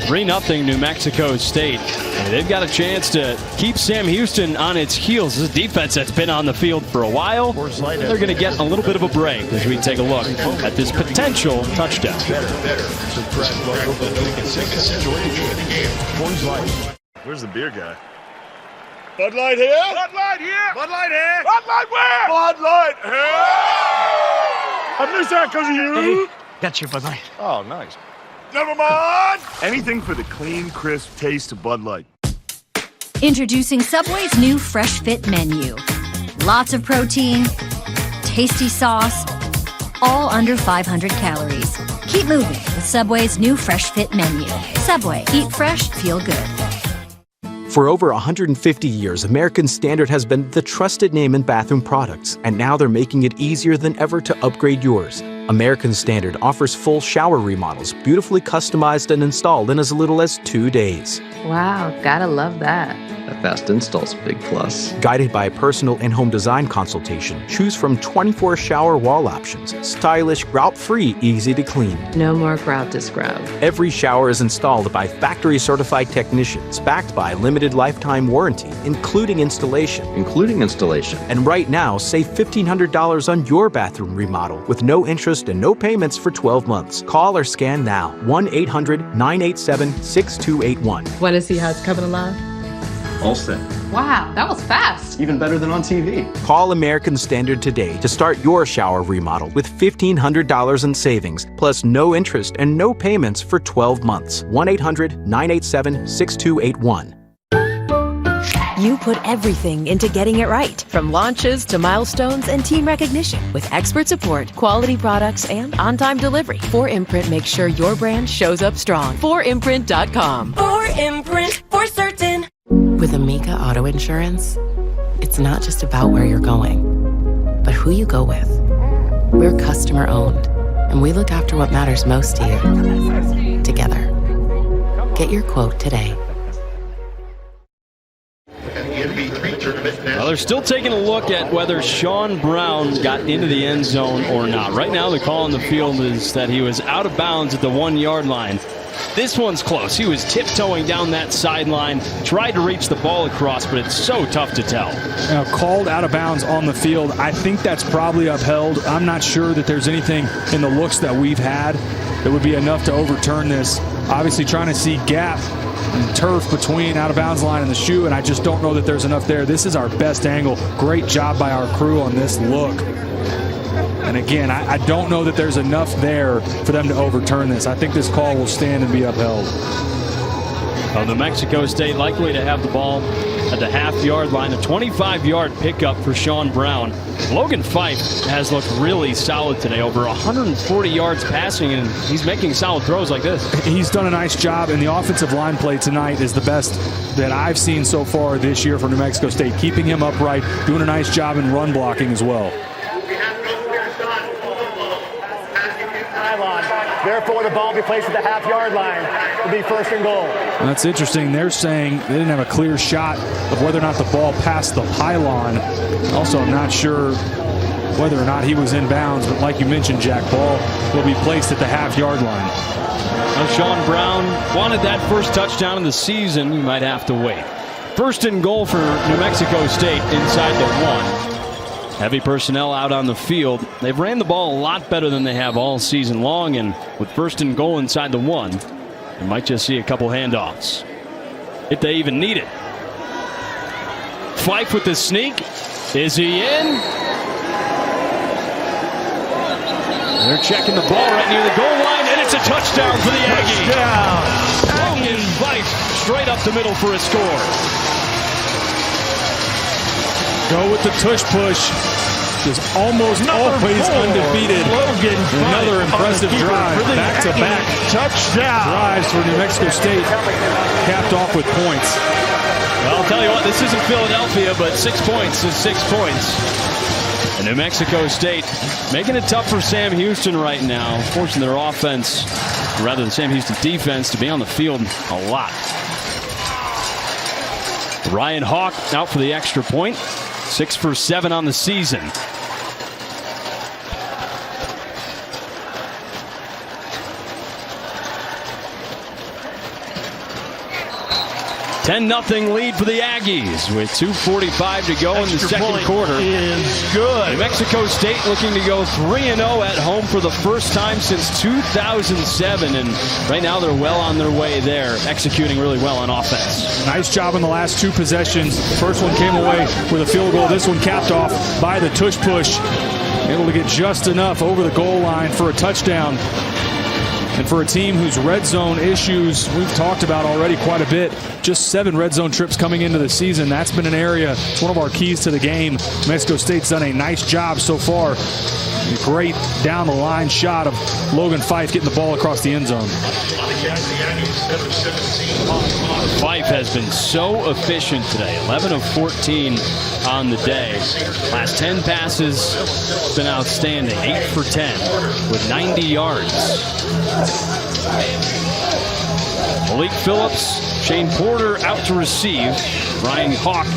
3-0 New Mexico State. And they've got a chance to keep Sam Houston on its heels. This is a defense that's been on the field for a while. They're going to get a little bit of a break as we take a look at this potential touchdown. Where's the beer guy? Bud Light here. Bud Light here. Bud Light here. Bud Light where? Bud Light here. I missed that because of you. Hey, got your Bud Light. Oh, nice. Never mind. Anything for the clean, crisp taste of Bud Light. Introducing Subway's new Fresh Fit menu. Lots of protein, tasty sauce, all under 500 calories. Keep moving with Subway's new Fresh Fit menu. Subway, eat fresh, feel good. For over 150 years, American Standard has been the trusted name in bathroom products, and now they're making it easier than ever to upgrade yours. American Standard offers full shower remodels, beautifully customized and installed in as little as 2 days. Wow, gotta love that. A fast install's a big plus. Guided by a personal in-home design consultation, choose from 24 shower wall options. Stylish, grout-free, easy to clean. No more grout to scrub. Every shower is installed by factory-certified technicians, backed by limited lifetime warranty, including installation. And right now, save $1,500 on your bathroom remodel with no interest and no payments for 12 months. Call or scan now. 1-800-987-6281. Want to see how it's coming along? All set. Wow, that was fast. Even better than on TV. Call American Standard today to start your shower remodel with $1,500 in savings, plus no interest and no payments for 12 months. 1-800-987-6281. You put everything into getting it right, from launches to milestones and team recognition. With expert support, quality products, and on-time delivery, 4imprint makes sure your brand shows up strong. 4imprint.com. 4imprint, for certain. With Amica Auto Insurance, it's not just about where you're going, but who you go with. We're customer owned, and we look after what matters most to you. Together. Get your quote today. Well, they're still taking a look at whether Sean Brown got into the end zone or not. Right now, the call on the field is that he was out of bounds at the 1-yard line. This one's close. He was tiptoeing down that sideline, tried to reach the ball across, but it's so tough to tell. Now, called out of bounds on the field. I think that's probably upheld. I'm not sure that there's anything in the looks that we've had that would be enough to overturn this. Obviously trying to see gap and turf between out of bounds line and the shoe, and I just don't know that there's enough there. This is our best angle. Great job by our crew on this look. And again, I don't know that there's enough there for them to overturn this. I think this call will stand and be upheld. Well, New Mexico State likely to have the ball at the half-yard line. A 25-yard pickup for Sean Brown. Logan Fife has looked really solid today, over 140 yards passing, and he's making solid throws like this. He's done a nice job, and the offensive line play tonight is the best that I've seen so far this year for New Mexico State. Keeping him upright, doing a nice job in run blocking as well. Therefore, the ball will be placed at the half-yard line. It'll be 1st and goal. And that's interesting. They're saying they didn't have a clear shot of whether or not the ball passed the pylon. Also, I'm not sure whether or not he was in bounds, but like you mentioned, Jack, ball will be placed at the half-yard line. Now, Sean Brown wanted that first touchdown of the season. You might have to wait. 1st and goal for New Mexico State inside the 1. Heavy personnel out on the field. They've ran the ball a lot better than they have all season long, and with 1st and goal inside the 1, you might just see a couple handoffs, if they even need it. Fife with the sneak. Is he in? They're checking the ball right near the goal line, and it's a touchdown for the Aggies. Logan Fife straight up the middle for a score. Go with the tush push. Is almost always undefeated. Logan Another impressive drive. Back-to-back touchdown drives for New Mexico State. Capped off with points. Well, I'll tell you what, this isn't Philadelphia, but 6 points is 6 points. And New Mexico State making it tough for Sam Houston right now, forcing their offense, rather than Sam Houston defense, to be on the field a lot. Ryan Hawk out for the extra point. 6 for 7 on the season. (10-0) lead for the Aggies with 2:45 to go in the second quarter. Is good. New Mexico State looking to go 3-0 at home for the first time since 2007, and right now they're well on their way there, executing really well on offense. Nice job in the last 2 possessions. First one came away with a field goal. This one capped off by the tush push. Able to get just enough over the goal line for a touchdown. And for a team whose red zone issues we've talked about already quite a bit, just 7 red zone trips coming into the season. That's been an area, it's one of our keys to the game. Mexico State's done a nice job so far. A great down the line shot of Logan Fife getting the ball across the end zone. Fife has been so efficient today, 11 of 14 on the day. Last 10 passes been outstanding, 8 for 10 with 90 yards. Malik Phillips, Shane Porter out to receive. Ryan Hawk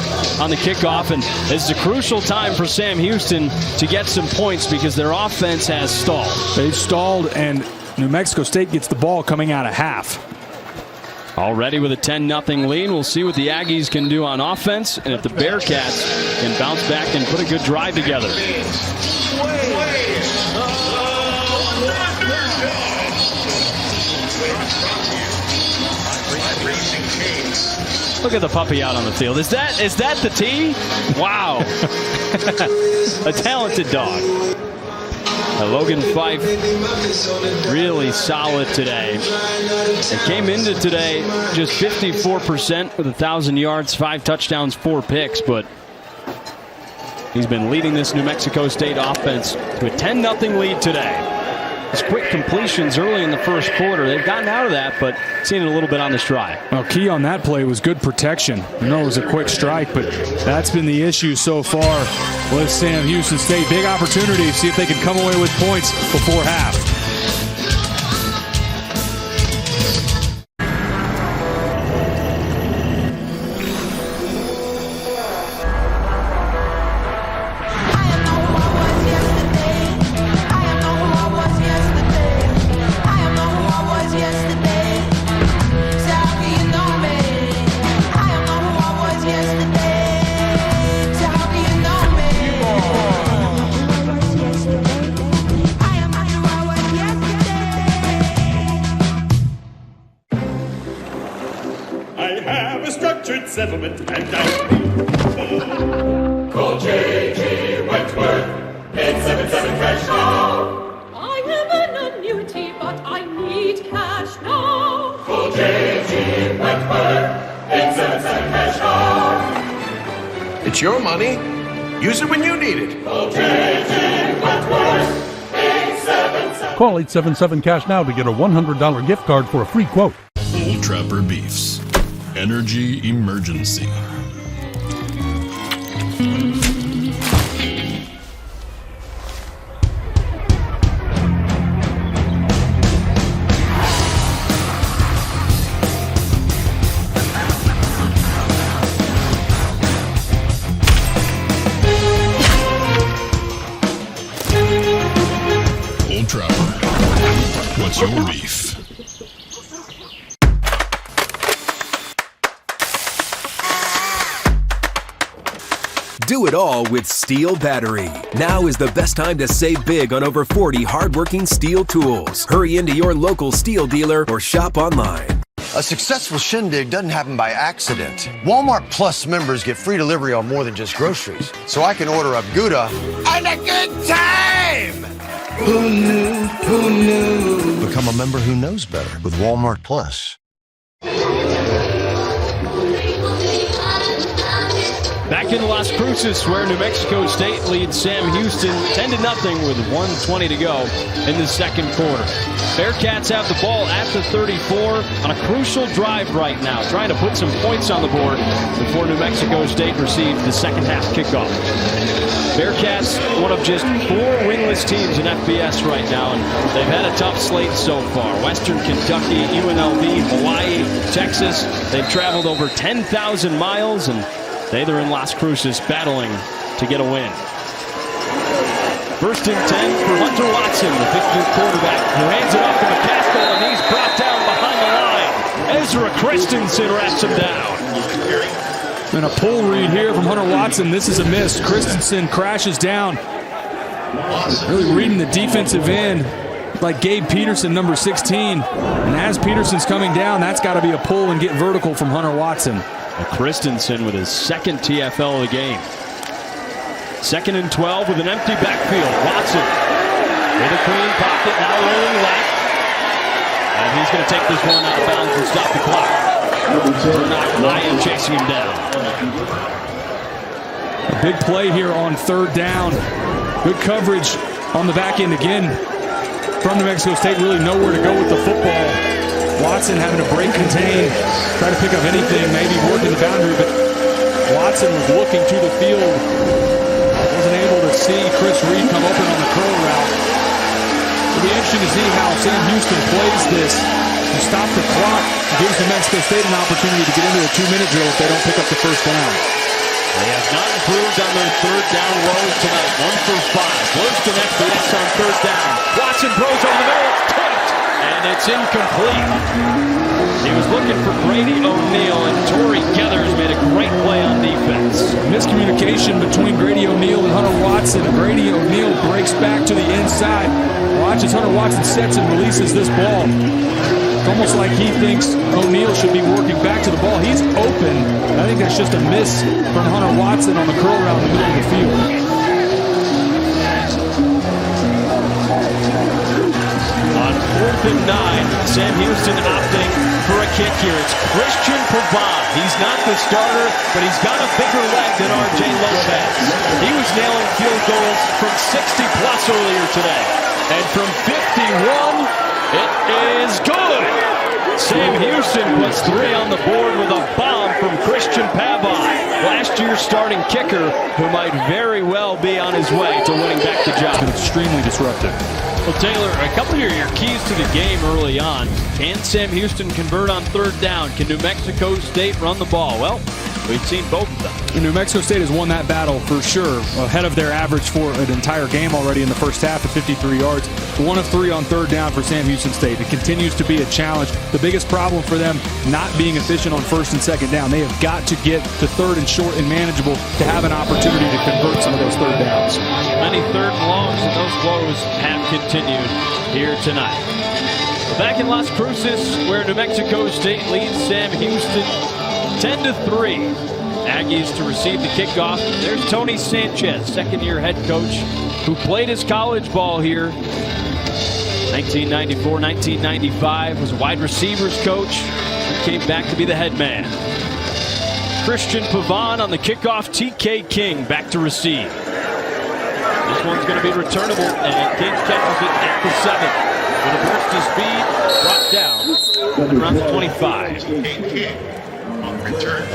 on the kickoff, and this is a crucial time for Sam Houston to get some points because their offense has stalled. They've stalled, and New Mexico State gets the ball coming out of half. Already with a 10-0 lead. We'll see what the Aggies can do on offense, and if the Bearcats can bounce back and put a good drive together. Look at the puppy out on the field. Is that the T? Wow. A talented dog. Logan Fife, really solid today. It came into today just 54% with 1,000 yards, 5 touchdowns, 4 picks, but he's been leading this New Mexico State offense to a 10-0 lead today. His quick completions early in the first quarter, they've gotten out of that, but seen it a little bit on the stride. Well, key on that play was good protection. I know it was a quick strike, but that's been the issue so far with Sam Houston State. Big opportunity to see if they can come away with points before half. Settlement and call J.G. Wentworth 877 cash now. I have an annuity, but I need cash now. Call J.G. Wentworth 877 cash now. It's your money. Use it when you need it. Call J.G. Wentworth 877. Call 877 cash now to get a $100 gift card for a free quote. Old Trapper Beefs. Energy emergency. Old Trapper, what's your beef? Do it all with Steel Battery. Now is the best time to save big on over 40 hardworking Steel tools. Hurry into your local Steel dealer or shop online. A successful shindig doesn't happen by accident. Walmart Plus members get free delivery on more than just groceries. So I can order up Gouda and a good time! Who knew? Who knew? Become a member who knows better with Walmart Plus. Back in Las Cruces, where New Mexico State leads Sam Houston 10-0 with 1:20 to go in the second quarter. Bearcats have the ball at the 34 on a crucial drive right now, trying to put some points on the board before New Mexico State receives the second half kickoff. Bearcats, one of just 4 winless teams in FBS right now, and they've had a tough slate so far. Western Kentucky, UNLV, Hawaii, Texas. They've traveled over 10,000 miles, and they're in Las Cruces battling to get a win. First and 10 for Hunter Watson, the 50th quarterback, who hands it off to McCaskill, and he's brought down behind the line. Ezra Christensen wraps him down. And a pull read here from Hunter Watson. This is a miss. Christensen crashes down. Really reading the defensive end like Gabe Peterson, number 16. And as Peterson's coming down, that's got to be a pull and get vertical from Hunter Watson. Christensen with his second TFL of the game. Second and 12 with an empty backfield. Watson with a clean pocket, now rolling left. And he's going to take this one out of bounds and stop the clock. Ryan chasing him down. A big play here on third down. Good coverage on the back end again from New Mexico State. Really nowhere to go with the football. Watson having to break contain, try to pick up anything, maybe working the boundary, but Watson was looking to the field. Wasn't able to see Chris Reed come open on the curl route. It'll be interesting to see how Sam Houston plays this. To stop the clock, gives New Mexico State an opportunity to get into a 2-minute drill if they don't pick up the first down. They have not improved on their third down woes tonight. 1 for 5. Worst in FBS on third down. Watson throws over the middle. It's tipped. And it's incomplete. He was looking for Grady O'Neal, and Torrey Geathers made a great play on defense. Miscommunication between Grady O'Neal and Hunter Watson. Grady O'Neal breaks back to the inside. Watch as Hunter Watson sets and releases this ball. It's almost like he thinks O'Neal should be working back to the ball. He's open. I think that's just a miss from Hunter Watson on the curl route in the middle of the field. On 4th and 9, Sam Houston opting for a kick here. It's Christian Pavon. He's not the starter, but he's got a bigger leg than R.J. Lopez. He was nailing field goals from 60-plus earlier today. And from 51, it is good. Sam Houston puts 3 on the board with a bomb from Christian Pavon, last year's starting kicker, who might very well be on his way to winning back the job. Extremely disruptive. Well, Taylor, a couple of your keys to the game early on. Can Sam Houston convert on third down? Can New Mexico State run the ball? Well, we've seen both of them. And New Mexico State has won that battle for sure, ahead of their average for an entire game already in the first half at 53 yards. 1 of 3 on third down for Sam Houston State. It continues to be a challenge. The biggest problem for them, not being efficient on first and second down. They have got to get to third and short and manageable to have an opportunity to convert some of those third downs. Many third and longs, and those blows have continued here tonight. Back in Las Cruces, where New Mexico State leads Sam Houston 10-3. Aggies to receive the kickoff. There's Tony Sanchez, second-year head coach, who played his college ball here. 1994, 1995, was a wide receivers coach, and came back to be the head man. Christian Pavon on the kickoff. TK King back to receive. This one's going to be returnable, and King catches it at the 7. With a burst of speed, brought down around the 25.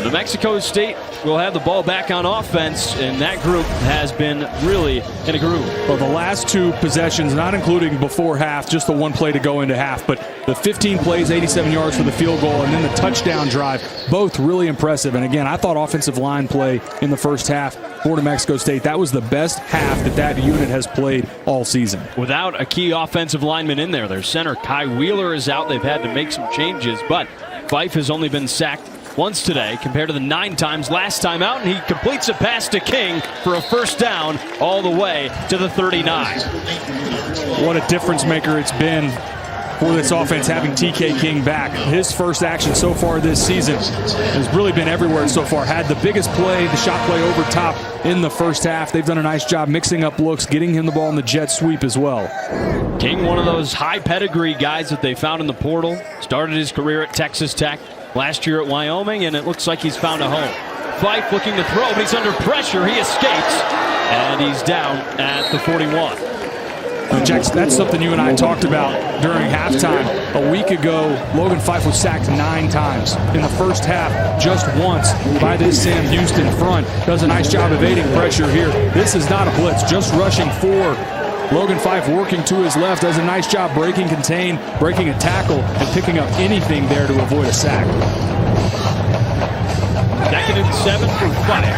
New Mexico State will have the ball back on offense, and that group has been really in a groove. Well, the last 2 possessions, not including before half, just the 1 play to go into half, but the 15 plays, 87 yards for the field goal, and then the touchdown drive, both really impressive. And again, I thought offensive line play in the first half for New Mexico State, that was the best half that unit has played all season. Without a key offensive lineman in there, their center Kai Wheeler is out. They've had to make some changes, but Fife has only been sacked once today compared to the 9 times last time out, and he completes a pass to King for a first down all the way to the 39. What a difference maker it's been for this offense having TK King back. His first action so far this season has really been everywhere so far. Had the biggest play, the shot play over top in the first half. They've done a nice job mixing up looks, getting him the ball in the jet sweep as well. King, one of those high pedigree guys that they found in the portal, started his career at Texas Tech, last year at Wyoming, and it looks like he's found a home. Fife looking to throw, but he's under pressure. He escapes, and he's down at the 41. Jackson, that's something you and I talked about during halftime. A week ago, Logan Fife was sacked 9 times in the first half, just once by this Sam Houston front. Does a nice job evading pressure here. This is not a blitz, just rushing 4. Logan Fife working to his left, does a nice job breaking contain, breaking a tackle, and picking up anything there to avoid a sack. 2nd and 7 for Fife.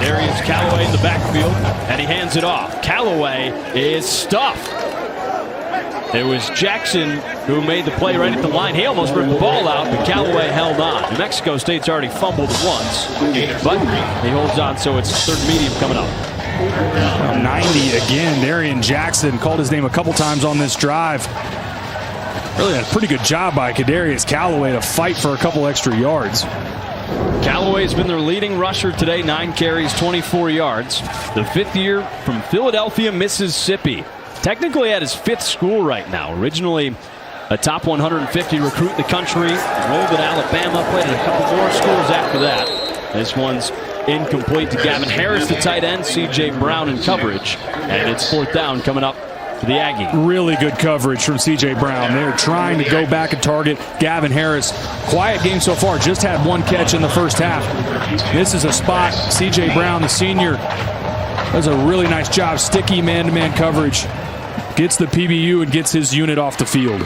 Darius Callaway in the backfield, and he hands it off. Callaway is stuffed. It was Jackson who made the play right at the line. He almost ripped the ball out, but Callaway held on. New Mexico State's already fumbled once, but he holds on, so it's 3rd medium coming up. 90 again. Darian Jackson called his name a couple times on this drive. Really a pretty good job by Kadarius Callaway to fight for a couple extra yards. Callaway has been their leading rusher today, 9 carries, 24 yards. The 5th year from Philadelphia, Mississippi. Technically at his 5th school right now. Originally a top 150 recruit in the country. Enrolled at Alabama, played at a couple more schools after that. This one's incomplete to Gavin Harris, the tight end. C.J. Brown in coverage. And it's 4th down coming up for the Aggies. Really good coverage from C.J. Brown. They're trying to go back and target Gavin Harris. Quiet game so far. Just had 1 catch in the first half. This is a spot. C.J. Brown, the senior, does a really nice job. Sticky man-to-man coverage. Gets the PBU and gets his unit off the field.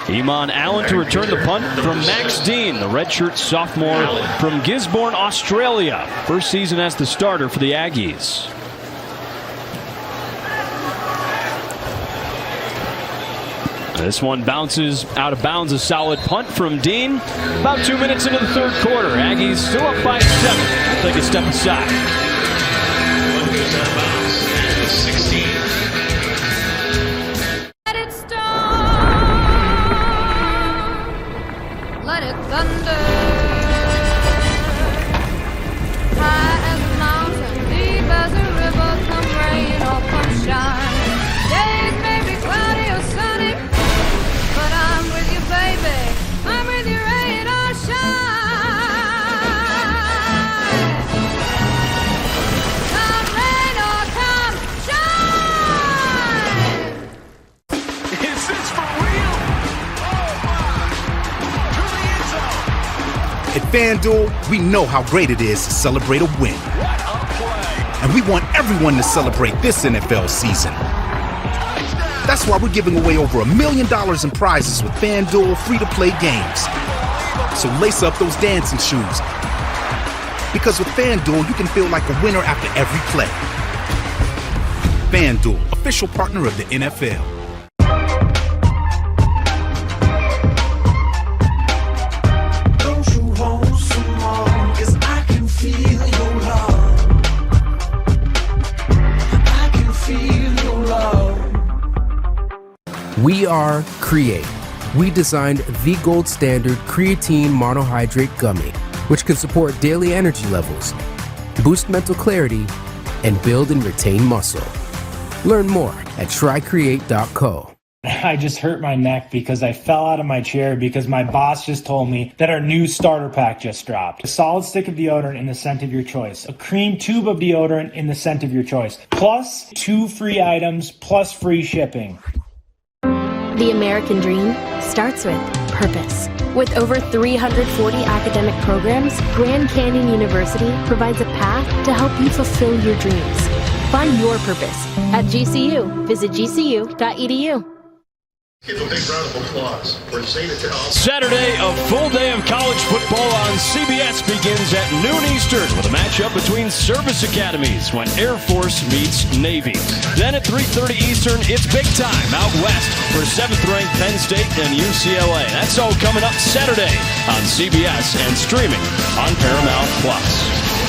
Iman Allen to return the punt from Max Dean, the redshirt sophomore from Gisborne, Australia. First season as the starter for the Aggies. This one bounces out of bounds, a solid punt from Dean. About 2 minutes into the 3rd quarter. Aggies still up by 7. Take a step aside. 16. Let it storm, let it thunder, high as a mountain, deep as a river, come rain or come shine. Days may be cloudy or sunny, but I'm with you, baby. I'm with you, rain or shine. Come rain or come shine. Is this for real? Oh my! To the end zone. At FanDuel, we know how great it is to celebrate a win. What a play! And we want everyone to celebrate this NFL season. That's why we're giving away over $1 million in prizes with FanDuel free-to-play games. So lace up those dancing shoes. Because with FanDuel, you can feel like a winner after every play. FanDuel, official partner of the NFL. Don't you hold some more, 'cause I can feel your love. I can feel your love. We are Create. We designed the gold standard creatine monohydrate gummy, which can support daily energy levels, boost mental clarity, and build and retain muscle. Learn more at trycreate.co. I just hurt my neck because I fell out of my chair because my boss just told me that our new starter pack just dropped. A solid stick of deodorant in the scent of your choice. A cream tube of deodorant in the scent of your choice. Plus 2 free items, plus free shipping. The American dream starts with purpose. With over 340 academic programs, Grand Canyon University provides a path to help you fulfill your dreams. Find your purpose at GCU. Visit gcu.edu. Give a big round of applause for Zeta to all. Saturday, a full day of college football on CBS begins at noon Eastern with a matchup between service academies when Air Force meets Navy. Then at 3:30 Eastern, it's big time out west for 7th-ranked Penn State and UCLA. That's all coming up Saturday on CBS and streaming on Paramount Plus.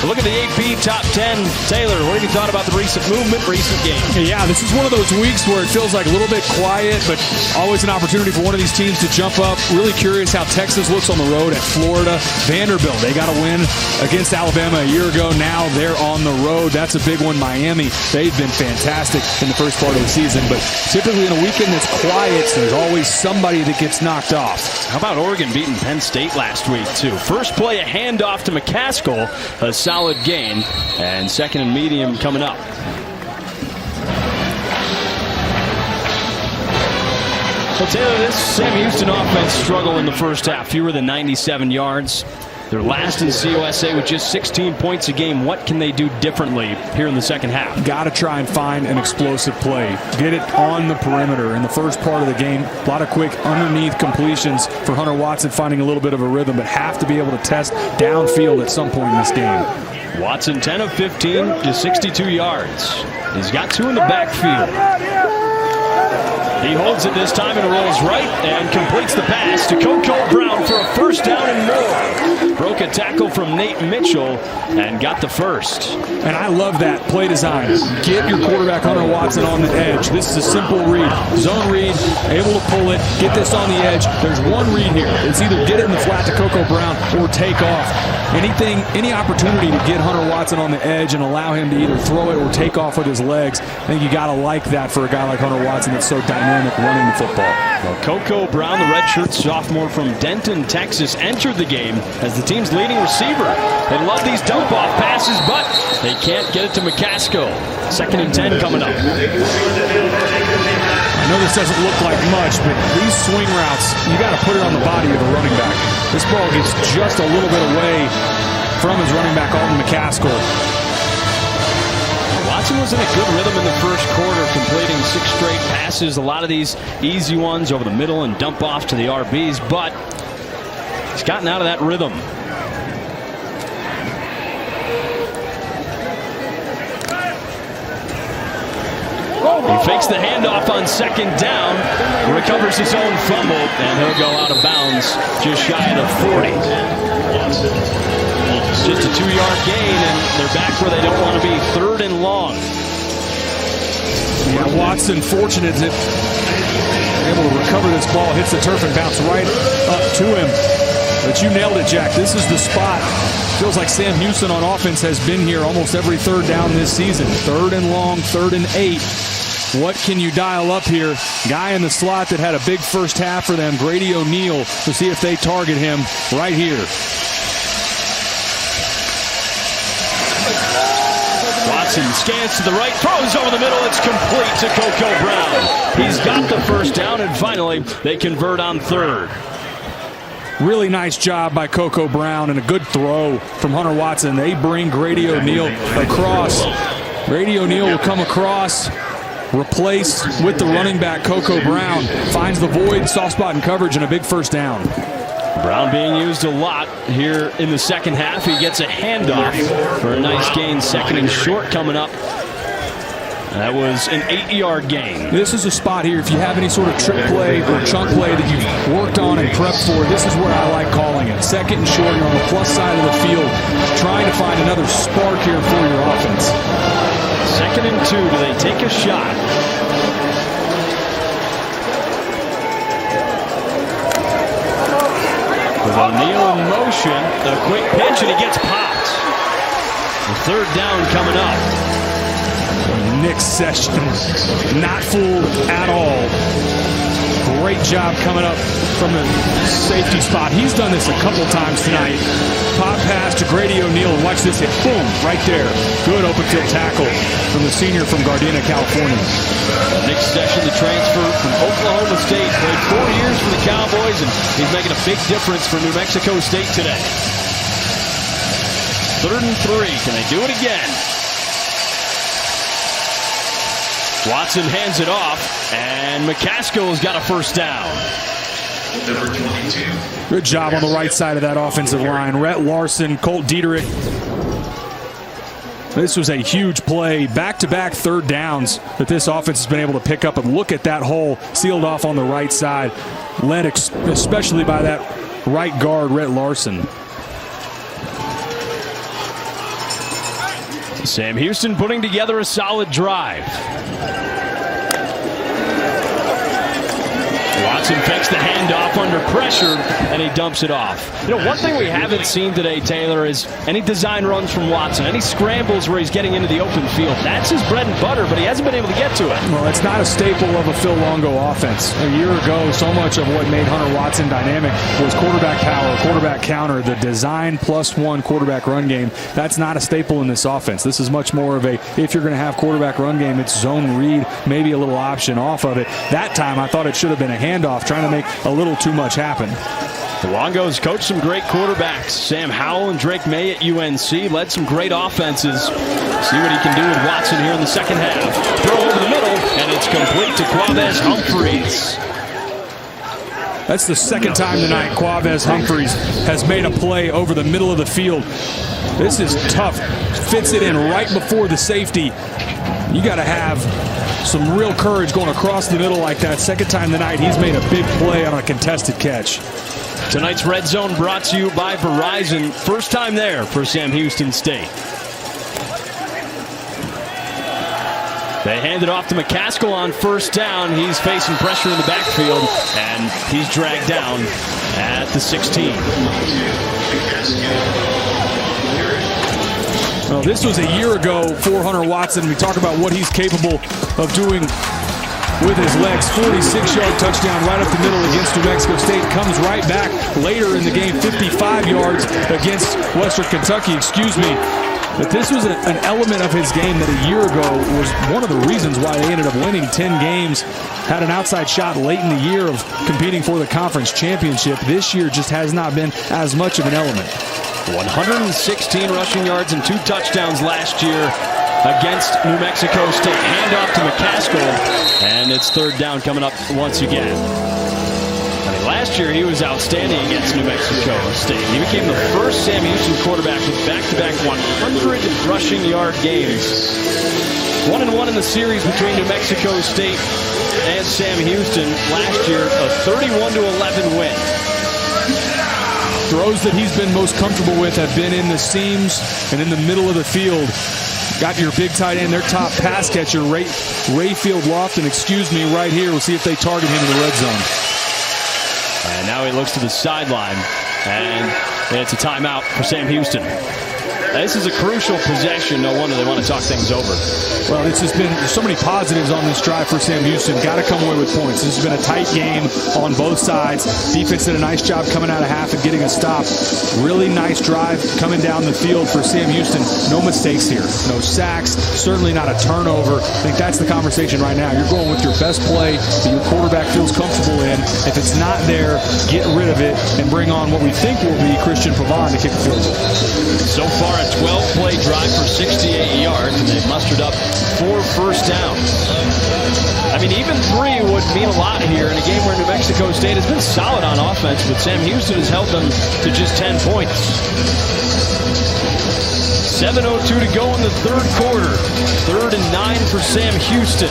Look at the AP Top 10. Taylor, what have you thought about the recent movement, recent game? Yeah, this is one of those weeks where it feels like a little bit quiet, but always an opportunity for one of these teams to jump up. Really curious how Texas looks on the road at Florida. Vanderbilt, they got a win against Alabama a year ago. Now they're on the road. That's a big one. Miami, they've been fantastic in the first part of the season, but typically in a weekend that's quiet, there's always somebody that gets knocked off. How about Oregon beating Penn State last week, too? First play, a handoff to McCaskill, a solid gain, and 2nd and medium coming up. Well, Taylor, this Sam Houston offense struggled in the first half. Fewer than 97 yards. They're last in CUSA with just 16 points a game. What can they do differently here in the second half? Got to try and find an explosive play. Get it on the perimeter. In the first part of the game, a lot of quick underneath completions for Hunter Watson, finding a little bit of a rhythm, but have to be able to test downfield at some point in this game. Watson 10 of 15 to 62 yards. He's got 2 in the backfield. He holds it this time and rolls right and completes the pass to Coco Brown for a first down and more. Broke a tackle from Nate Mitchell and got the first. And I love that play design. Get your quarterback Hunter Watson on the edge. This is a simple read. Zone read, able to pull it, get this on the edge. There's one read here. It's either get it in the flat to Coco Brown or take off. Any opportunity to get Hunter Watson on the edge and allow him to either throw it or take off with his legs, I think you got to like that for a guy like Hunter Watson that's so dynamic running the football. Well, Coco Brown, the redshirt sophomore from Denton, Texas, entered the game as the team's leading receiver. They love these dump-off passes, but they can't get it to McCaskill. 2nd and 10 coming up. I know this doesn't look like much, but these swing routes, you got to put it on the body of the running back. This ball gets just a little bit away from his running back, Alton McCaskill. Watson was in a good rhythm in the first quarter, completing 6 straight passes. A lot of these easy ones over the middle and dump off to the RBs, but he's gotten out of that rhythm. He fakes the handoff on 2nd down, recovers his own fumble, and he'll go out of bounds just shy of the 40. Just a 2-yard gain, and they're back where they don't want to be, 3rd and long. Yeah, Watson fortunate to able to recover this ball, hits the turf and bounce right up to him. But you nailed it, Jack. This is the spot. Feels like Sam Houston on offense has been here almost every 3rd down this season. 3rd and long, 3rd and 8. What can you dial up here? Guy in the slot that had a big first half for them, Grady O'Neal, to see if they target him right here. Watson scans to the right, throws over the middle. It's complete to Coco Brown. He's got the first down, and finally they convert on 3rd. Really nice job by Coco Brown and a good throw from Hunter Watson. They bring Grady O'Neal across. Grady O'Neal will come across, replace with the running back Coco Brown. Finds the void, soft spot in coverage, and a big first down. Brown being used a lot here in the second half. He gets a handoff for a nice gain. 2nd and short coming up. That was an 8-yard gain. This is a spot here, if you have any sort of trick play or chunk play that you've worked on and prepped for, this is where I like calling it. 2nd and short, you're on the plus side of the field, trying to find another spark here for your offense. 2nd and 2, do they take a shot? With O'Neal in motion, a quick pitch, and he gets popped. The 3rd down coming up. Nick Sessions, not fooled at all. Great job coming up from the safety spot. He's done this a couple times tonight. Pop pass to Grady O'Neal, and watch this hit. Boom, right there. Good open field tackle from the senior from Gardena, California. Nick Sessions, the transfer from Oklahoma State, played 4 years for the Cowboys, and he's making a big difference for New Mexico State today. 3rd and 3. Can they do it again? Watson hands it off, and McCaskill's got a first down. Number 22. Good job on the right side of that offensive line. Rhett Larson, Colt Dieterich. This was a huge play. Back-to-back 3rd downs that this offense has been able to pick up. And look at that hole sealed off on the right side. Led especially by that right guard, Rhett Larson. Sam Houston putting together a solid drive. Watson fakes the handoff under pressure, and he dumps it off. One thing we haven't seen today, Taylor, is any design runs from Watson, any scrambles where he's getting into the open field. That's his bread and butter, but he hasn't been able to get to it. Well, it's not a staple of a Phil Longo offense. A year ago, so much of what made Hunter Watson dynamic was quarterback power, quarterback counter, the design +1 quarterback run game. That's not a staple in this offense. This is much more of a, if you're going to have quarterback run game, it's zone read, maybe a little option off of it. That time, I thought it should have been a handoff, trying to make a little too much happen. Longo's coached some great quarterbacks. Sam Howell and Drake May at UNC led some great offenses. See what he can do with Watson here in the second half. Throw over the middle, and it's complete to Quavez Humphreys. That's the second time tonight Quavez Humphreys has made a play over the middle of the field. This is tough. Fits it in right before the safety. You got to have some real courage going across the middle like that. Second time tonight, he's made a big play on a contested catch. Tonight's Red Zone brought to you by Verizon. First time there for Sam Houston State. They hand it off to McCaskill on first down. He's facing pressure in the backfield, and he's dragged down at the 16. Well, this was a year ago for Hunter Watson. We talk about what he's capable of doing with his legs. 46-yard touchdown right up the middle against New Mexico State. Comes right back later in the game, 55 yards against Western Kentucky, But this was an element of his game that a year ago was one of the reasons why they ended up winning 10 games. Had an outside shot late in the year of competing for the conference championship. This year just has not been as much of an element. 116 rushing yards and 2 touchdowns last year against New Mexico State. Handoff to McCaskill, and it's third down coming up once again. Last year he was outstanding against New Mexico State. He became the first Sam Houston quarterback with back-to-back 100 rushing yard games. 1-1 in the series between New Mexico State and Sam Houston last year, a 31-11 win. Throws that he's been most comfortable with have been in the seams and in the middle of the field. Got your big tight end, their top pass catcher, Rayfield Lofton, right here. We'll see if they target him in the red zone. And now he looks to the sideline, and it's a timeout for Sam Houston. This is a crucial possession. No wonder they want to talk things over. Well, it's just been so many positives on this drive for Sam Houston. Got to come away with points. This has been a tight game on both sides. Defense did a nice job coming out of half and getting a stop. Really nice drive coming down the field for Sam Houston. No mistakes here. No sacks. Certainly not a turnover. I think that's the conversation right now. You're going with your best play that your quarterback feels comfortable in. If it's not there, get rid of it and bring on what we think will be Christian Pavon to kick the field goal. So far, a 12-play drive for 68 yards, and they've mustered up 4 first downs. I mean, even 3 would mean a lot here in a game where New Mexico State has been solid on offense, but Sam Houston has held them to just 10 points. 7:02 to go in the third quarter. 3rd and 9 for Sam Houston.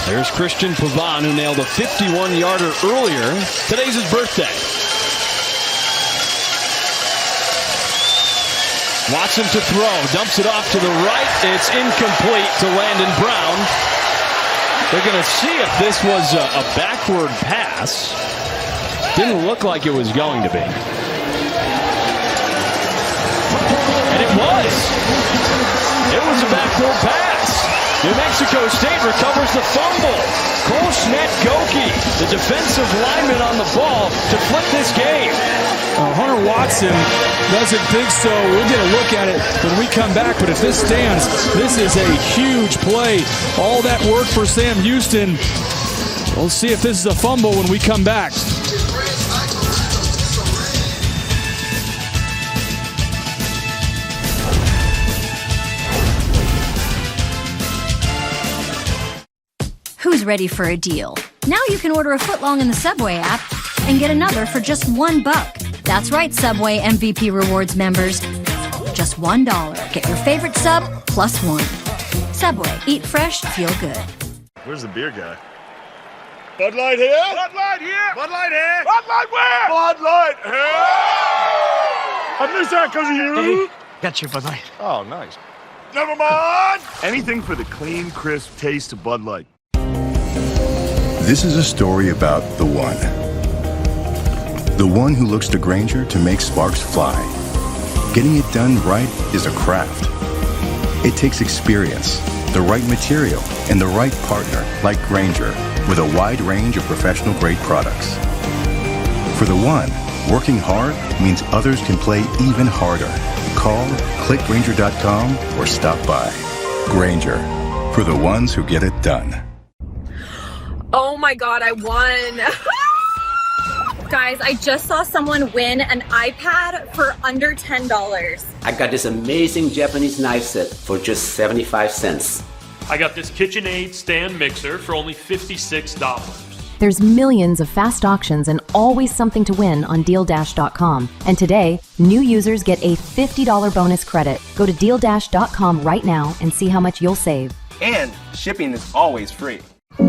There's Christian Pavon, who nailed a 51-yarder earlier. Today's his birthday. Watson to throw, dumps it off to the right. It's incomplete to Landon Brown. They're going to see if this was a backward pass. Didn't look like it was going to be. And it was. It was a backward pass. New Mexico State recovers the fumble. Cole Schmidt-Goki, the defensive lineman on the ball to flip this game. Hunter Watson doesn't think so. We'll get a look at it when we come back. But if this stands, this is a huge play. All that work for Sam Houston. We'll see if this is a fumble when we come back. Who's ready for a deal? Now you can order a footlong in the Subway app and get another for just $1. That's right, Subway MVP Rewards members. Just $1. Get your favorite sub plus 1. Subway. Eat fresh. Feel good. Where's the beer guy? Bud Light here. Bud Light here. Bud Light here. Bud Light where? Bud Light here. I missed that because of you. Got your Bud Light. Oh, nice. Never mind. Anything for the clean, crisp taste of Bud Light. This is a story about the one. The one who looks to Grainger to make sparks fly. Getting it done right is a craft. It takes experience, the right material, and the right partner like Grainger with a wide range of professional-grade products. For the one, working hard means others can play even harder. Call, click Grainger.com, or stop by. Grainger, for the ones who get it done. Oh my God, I won. Guys, I just saw someone win an iPad for under $10. I got this amazing Japanese knife set for just 75 cents. I got this KitchenAid stand mixer for only $56. There's millions of fast auctions and always something to win on DealDash.com. And today, new users get a $50 bonus credit. Go to DealDash.com right now and see how much you'll save. And shipping is always free. How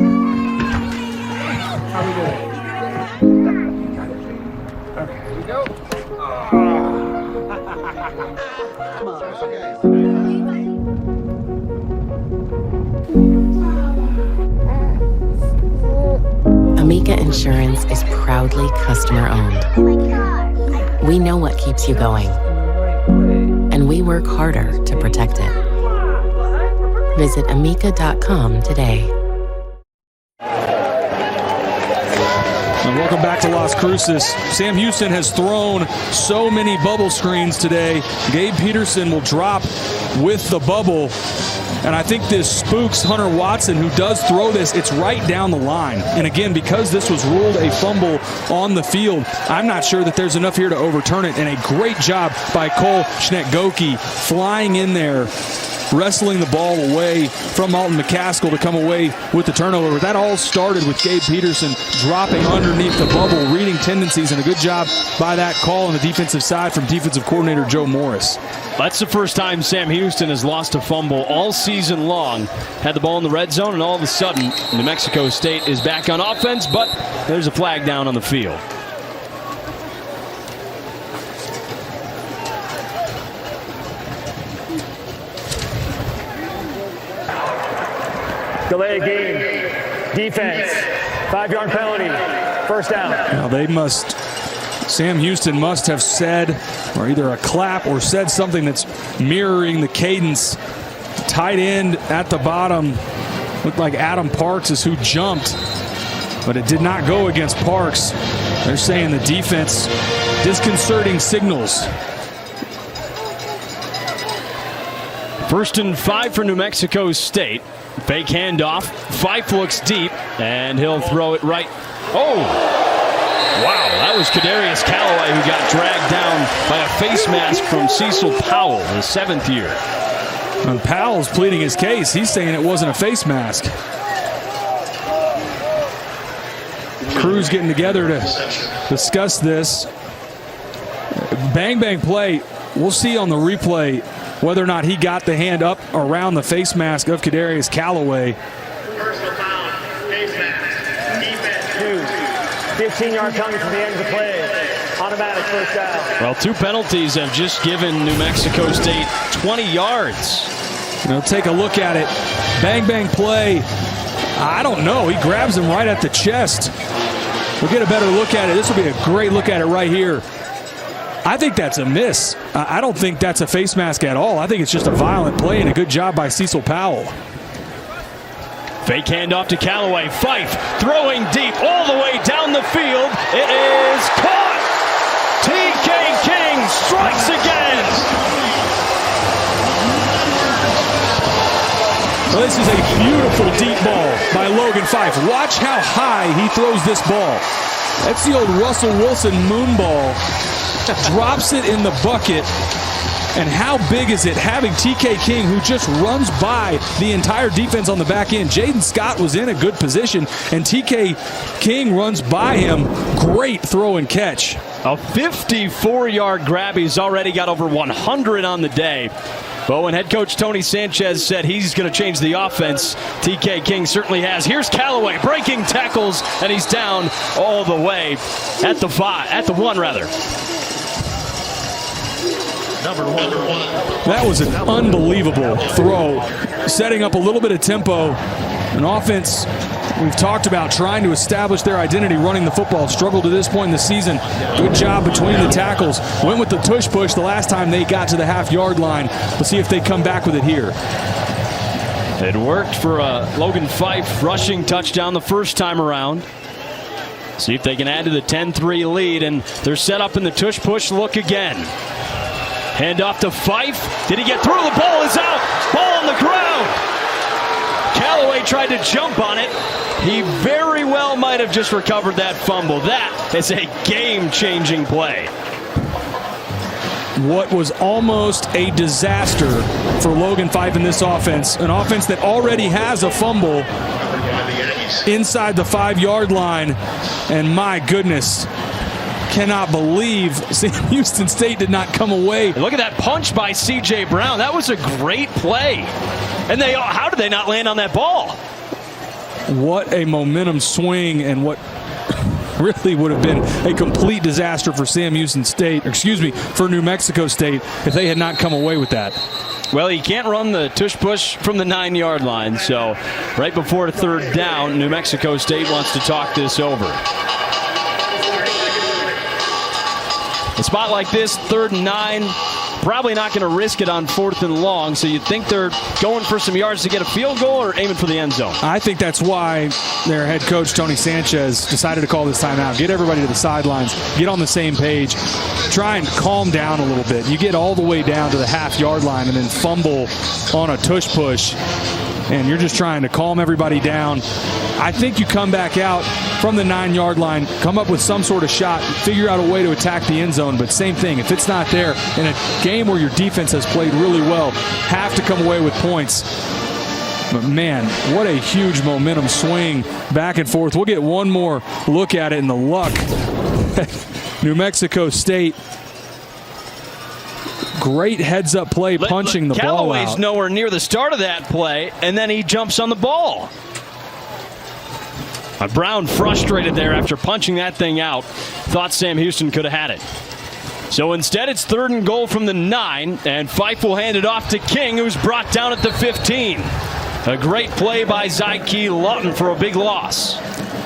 we doing? Okay, here we go. Come on. Amica Insurance is proudly customer owned. We know what keeps you going, and we work harder to protect it. Visit Amica.com today. And welcome back to Las Cruces. Sam Houston has thrown so many bubble screens today. Gabe Peterson will drop with the bubble. And I think this spooks Hunter Watson, who does throw this. It's right down the line. And again, because this was ruled a fumble on the field, I'm not sure that there's enough here to overturn it. And a great job by Cole Schnetgoke flying in there, wrestling the ball away from Alton McCaskill to come away with the turnover. That all started with Gabe Peterson dropping underneath the bubble, reading tendencies, and a good job by that call on the defensive side from defensive coordinator Joe Morris. That's the first time Sam Houston has lost a fumble all season long. Had the ball in the red zone, and all of a sudden, New Mexico State is back on offense, but there's a flag down on the field. Delay of game. Defense. 5-yard penalty. First down. Now Sam Houston must have said, or either a clap or said something that's mirroring the cadence. Tight end at the bottom looked like Adam Parks is who jumped, but it did not go against Parks. They're saying the defense disconcerting signals. 1st and 5 for New Mexico State. Fake handoff. Fife looks deep, and he'll throw it right. Oh! Wow, that was Kadarius Callaway who got dragged down by a face mask from Cecil Powell, the 7th year. And Powell's pleading his case. He's saying it wasn't a face mask. Crews getting together to discuss this. Bang, bang play. We'll see on the replay whether or not he got the hand up around the face mask of Kadarius Callaway. Personal foul. Face mask. Defense. 15-yard penalty from the end of the play. Automatic first down. Well, 2 penalties have just given New Mexico State 20 yards. Take a look at it. Bang, bang play. I don't know. He grabs him right at the chest. We'll get a better look at it. This will be a great look at it right here. I think that's a miss. I don't think that's a face mask at all. I think it's just a violent play and a good job by Cecil Powell. Fake handoff to Callaway. Fife throwing deep all the way down the field. It is caught. TK King strikes again. Well, this is a beautiful deep ball by Logan Fife. Watch how high he throws this ball. That's the old Russell Wilson moon ball. Drops it in the bucket. And how big is it having TK King, who just runs by the entire defense on the back end. Jaden Scott was in a good position, and TK King runs by him. Great throw and catch. A 54-yard grab. He's already got over 100 on the day. But when head coach Tony Sanchez said he's going to change the offense, TK King certainly has. Here's Callaway breaking tackles, and he's down all the way at the 1 rather. That was an unbelievable throw, setting up a little bit of tempo. An offense we've talked about trying to establish their identity running the football. Struggled to this point in the season. Good job between the tackles. Went with the tush push the last time they got to the half-yard line. Let's see if they come back with it here. It worked for a Logan Fife rushing touchdown the first time around. See if they can add to the 10-3 lead, and they're set up in the tush push look again. Hand off to Fife. Did he get through? The ball is out. Ball on the ground. Callaway tried to jump on it. He very well might have just recovered that fumble. That is a game-changing play. What was almost a disaster for Logan Fife in this offense, an offense that already has a fumble inside the 5-yard line, and my goodness, cannot believe Sam Houston State did not come away. Look at that punch by C.J. Brown. That was a great play. And how did they not land on that ball? What a momentum swing, and what really would have been a complete disaster for for New Mexico State if they had not come away with that. Well, he can't run the tush push from the 9-yard line, so right before third down, New Mexico State wants to talk this over. A spot like this, 3rd and 9, probably not going to risk it on 4th and long, so you'd think they're going for some yards to get a field goal or aiming for the end zone. I think that's why their head coach, Tony Sanchez, decided to call this timeout. Get everybody to the sidelines, get on the same page, try and calm down a little bit. You get all the way down to the half-yard line and then fumble on a tush push, and you're just trying to calm everybody down. I think you come back out from the 9-yard line, come up with some sort of shot, figure out a way to attack the end zone, but same thing. If it's not there, in a game where your defense has played really well, have to come away with points. But man, what a huge momentum swing back and forth. We'll get one more look at it in the luck. New Mexico State. Great heads-up play, punching the ball out. Callaway's nowhere near the start of that play, and then he jumps on the ball. Brown frustrated there after punching that thing out. Thought Sam Houston could have had it. So instead, it's 3rd and goal from the 9, and Fife will hand it off to King, who's brought down at the 15. A great play by Zyke Lawton for a big loss.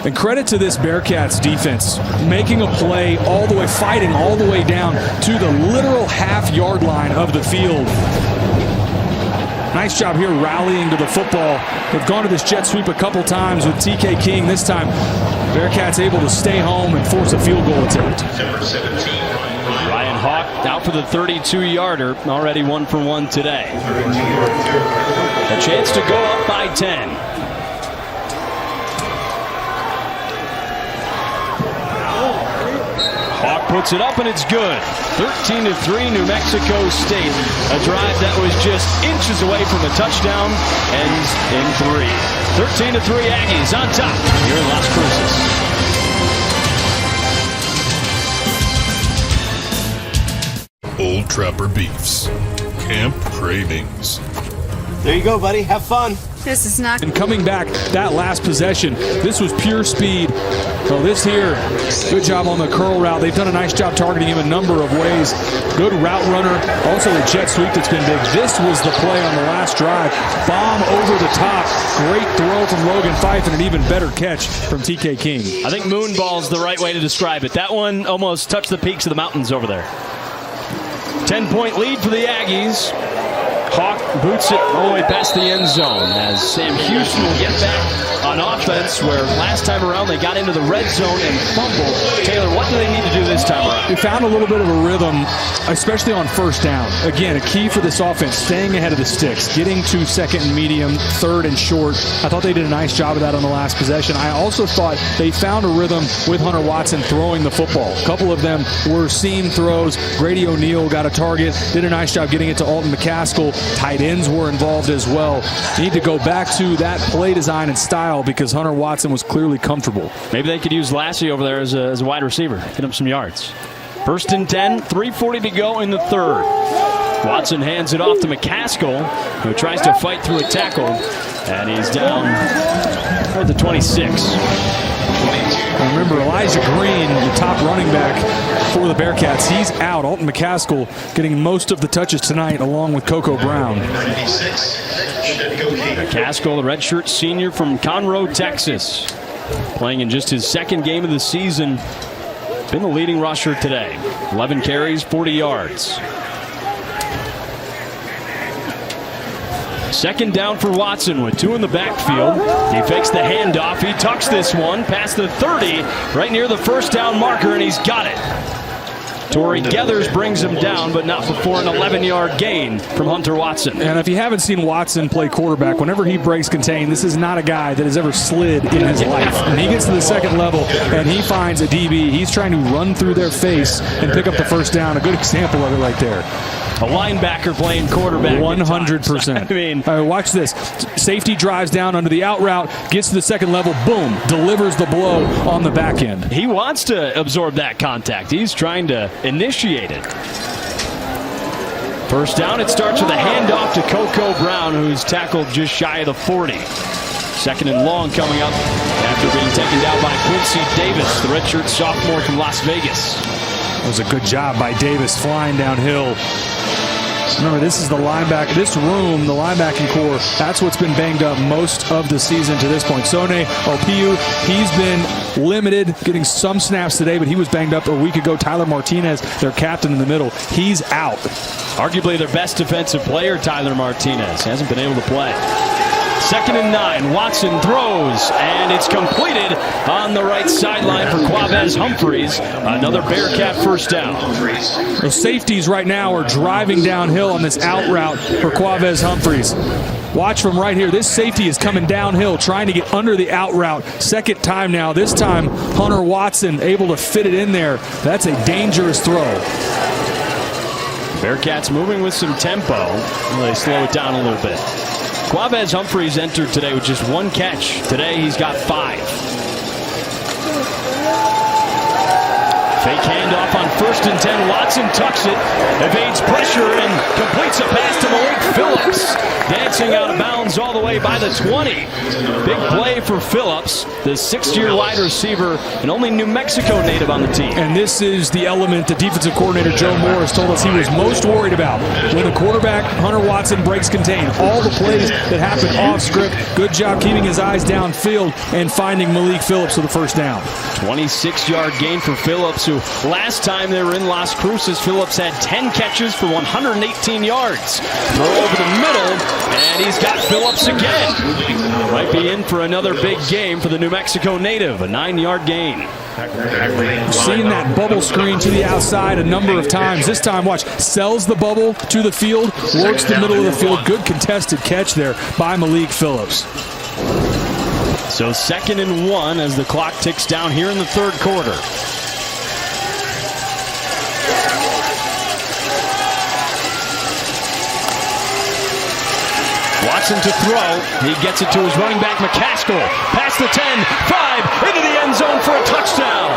And credit to this Bearcats defense, making a play all the way, fighting all the way down to the literal half-yard line of the field. Nice job here rallying to the football. They've gone to this jet sweep a couple times with TK King. This time, Bearcats able to stay home and force a field goal attempt. Number 17. Ryan Hawk out for the 32-yarder, already 1 for 1 today. A chance to go up by 10. Hawk puts it up and it's good. 13-3 New Mexico State. A drive that was just inches away from a touchdown ends in 3. 13-3 Aggies on top here in Las Cruces. Old Trapper Beefs. Camp Cravings. There you go, buddy. Have fun. This is not. And coming back, that last possession, this was pure speed. So this here, good job on the curl route. They've done a nice job targeting him a number of ways. Good route runner. Also the jet sweep that's been big. This was the play on the last drive. Bomb over the top. Great throw from Logan Fife and an even better catch from TK King. I think moonball's the right way to describe it. That one almost touched the peaks of the mountains over there. 10-point lead for the Aggies. Hawk boots it all the way past the end zone as Sam Houston will get back on offense, where last time around they got into the red zone and fumbled. Taylor, what do they need to do this time around? We found a little bit of a rhythm, especially on first down. Again, a key for this offense, staying ahead of the sticks, getting to 2nd and medium, 3rd and short. I thought they did a nice job of that on the last possession. I also thought they found a rhythm with Hunter Watson throwing the football. A couple of them were seam throws. Grady O'Neal got a target, did a nice job getting it to Alton McCaskill. Tight ends were involved as well. Need to go back to that play design and style because Hunter Watson was clearly comfortable. Maybe they could use Lassie over there as a wide receiver. Get him some yards. 1st and 10, 3:40 to go in the 3rd. Watson hands it off to McCaskill, who tries to fight through a tackle, and he's down at the 26. 22. And remember, Elijah Green, the top running back for the Bearcats, he's out. Alton McCaskill getting most of the touches tonight along with Coco Brown. McCaskill, the redshirt senior from Conroe, Texas, playing in just his second game of the season. Been the leading rusher today. 11 carries, 40 yards. Second down for Watson with 2 in the backfield. He fakes the handoff. He tucks this one past the 30, right near the first down marker, and he's got it. Torrey Geathers brings him down, but not before an 11-yard gain from Hunter Watson. And if you haven't seen Watson play quarterback, whenever he breaks contain, this is not a guy that has ever slid in his life. When he gets to the second level and he finds a DB, he's trying to run through their face and pick up the first down. A good example of it right there. A linebacker playing quarterback. 100%. I mean, watch this. Safety drives down under the out route, gets to the second level, boom, delivers the blow on the back end. He wants to absorb that contact. He's trying to initiate it. First down, it starts with a handoff to Coco Brown, who's tackled just shy of the 40. Second and long coming up after being taken down by Quincy Davis, the redshirt sophomore from Las Vegas. That was a good job by Davis flying downhill. Remember, this is the linebacker, this room, the linebacking core, that's what's been banged up most of the season to this point. Sone Opiu, he's been limited, getting some snaps today, but he was banged up a week ago. Tyler Martinez, their captain in the middle, he's out. Arguably their best defensive player, Tyler Martinez, hasn't been able to play. Second and 9, Watson throws, and it's completed on the right sideline for Quavez Humphreys. Another Bearcat first down. The safeties right now are driving downhill on this out route for Quavez Humphreys. Watch from right here. This safety is coming downhill, trying to get under the out route. Second time now. This time, Hunter Watson able to fit it in there. That's a dangerous throw. Bearcats moving with some tempo. They slow it down a little bit. Quavez Humphreys entered today with just 1 catch. Today he's got 5. Fake handoff on 1st and 10. Watson tucks it, evades pressure, and completes a pass to Malik Phillips. Dancing out of bounds all the way by the 20. Big play for Phillips, the 6th-year wide receiver, and only New Mexico native on the team. And this is the element the defensive coordinator Joe Morris told us he was most worried about. When the quarterback, Hunter Watson, breaks contain. All the plays that happen off script. Good job keeping his eyes downfield and finding Malik Phillips for the first down. 26-yard gain for Phillips, who last time they were in Las Cruces, Phillips had 10 catches for 118 yards. Throw over the middle, and he's got Phillips again. Might be in for another big game for the New Mexico native, a 9-yard gain. Seeing that bubble screen to the outside a number of times. This time, watch, sells the bubble to the field, works the middle of the field. Good contested catch there by Malik Phillips. So 2nd and 1 as the clock ticks down here in the 3rd quarter. Watson to throw. He gets it to his running back, McCaskill. Past the 10, 5, into the end zone for a touchdown.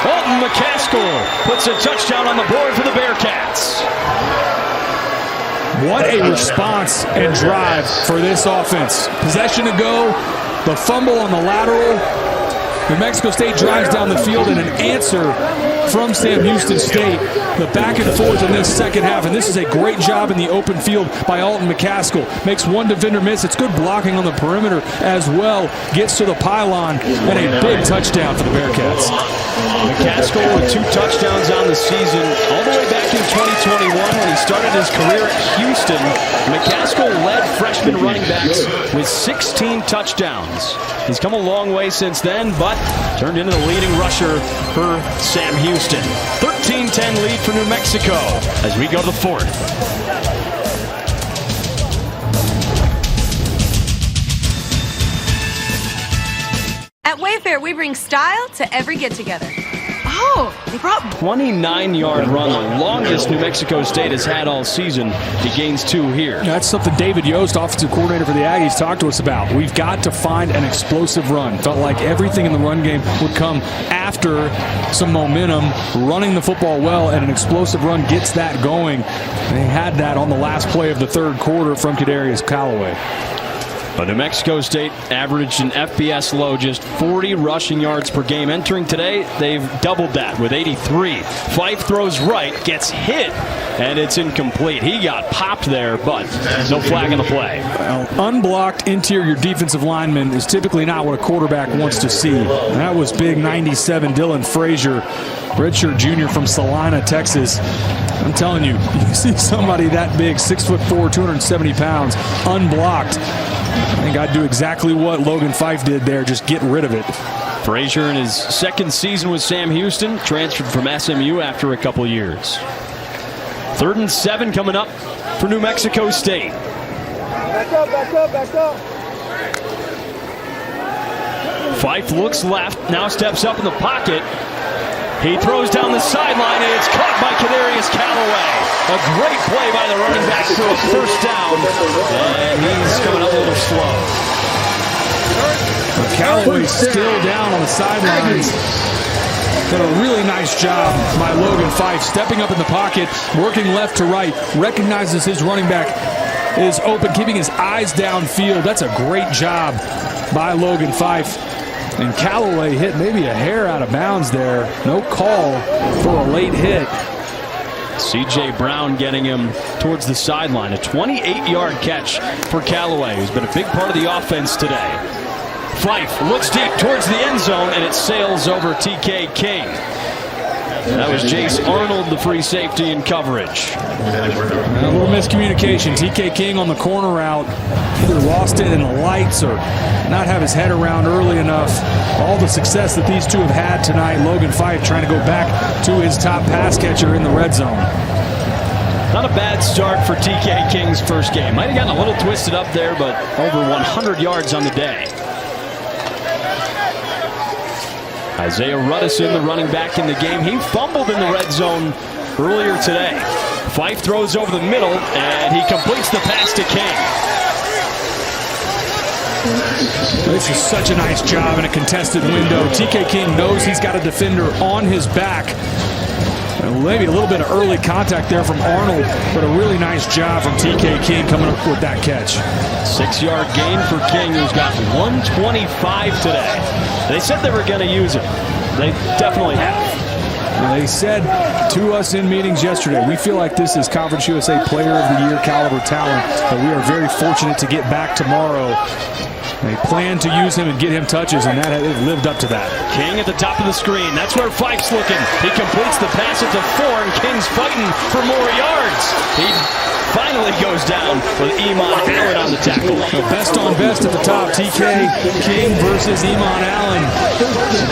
Alton McCaskill puts a touchdown on the board for the Bearcats. What a response and drive for this offense. Possession to go, the fumble on the lateral. New Mexico State drives down the field, and an answer from Sam Houston State. The back and forth in this second half, and this is a great job in the open field by Alton McCaskill. Makes one defender miss. It's good blocking on the perimeter as well. Gets to the pylon, and a big touchdown for the Bearcats. McCaskill with 2 touchdowns on the season, all the way back in 2021 when he started his career at Houston. McCaskill led freshman running backs with 16 touchdowns. He's come a long way since then, but turned into the leading rusher for Sam Houston. 13-10 lead for New Mexico as we go to the 4th. At Wayfair, we bring style to every get-together. Oh, they brought 29-yard run, the longest New Mexico State has had all season. He gains 2 here. That's something David Yost, offensive coordinator for the Aggies, talked to us about. We've got to find an explosive run. Felt like everything in the run game would come after some momentum, running the football well, and an explosive run gets that going. They had that on the last play of the 3rd quarter from Kadarius Callaway. But New Mexico State averaged an FBS low just 40 rushing yards per game. Entering today, they've doubled that with 83. Fife throws right, gets hit, and it's incomplete. He got popped there, but no flag on the play. Well, unblocked interior defensive lineman is typically not what a quarterback wants to see. And that was big 97 Dylan Frazier, redshirt junior from Salina, Texas. I'm telling you, you see somebody that big, 6'4", 270 pounds, unblocked. I think I'd do exactly what Logan Fife did there, just get rid of it. Frazier in his second season with Sam Houston, transferred from SMU after a couple years. 3rd and 7 coming up for New Mexico State. Back up, back up, back up. Fife looks left, now steps up in the pocket. He throws down the sideline, and it's caught by Kadarius Callaway. A great play by the running back for a first down, and he's coming up a little slow. Callaway's still down on the sidelines. Done a really nice job by Logan Fife, stepping up in the pocket, working left to right, recognizes his running back is open, keeping his eyes downfield. That's a great job by Logan Fife. And Callaway hit maybe a hair out of bounds there. No call for a late hit. C.J. Brown getting him towards the sideline. A 28-yard catch for Callaway, who's been a big part of the offense today. Fife looks deep towards the end zone, and it sails over T.K. King. That was Jace Arnold, the free safety in coverage. A little miscommunication. T.K. King on the corner route either lost it in the lights or not have his head around early enough. All the success that these two have had tonight, Logan Fife trying to go back to his top pass catcher in the red zone. Not a bad start for T.K. King's first game. Might have gotten a little twisted up there, but over 100 yards on the day. Isaiah Ruddison, the running back in the game. He fumbled in the red zone earlier today. Fife throws over the middle, and he completes the pass to King. This is such a nice job in a contested window. T.K. King knows he's got a defender on his back. And maybe a little bit of early contact there from Arnold, but a really nice job from T.K. King coming up with that catch. 6-yard gain for King, who's got 125 today. They said they were going to use it. They definitely have. They said to us in meetings yesterday, we feel like this is Conference USA Player of the Year caliber talent, but we are very fortunate to get back tomorrow. They plan to use him and get him touches, and that they've lived up to that. King at the top of the screen. That's where Fife's looking. He completes the pass at the 4, and King's fighting for more yards. He finally goes down with Iman Allen on the tackle. So best on best at the top. T.K. King versus Iman Allen.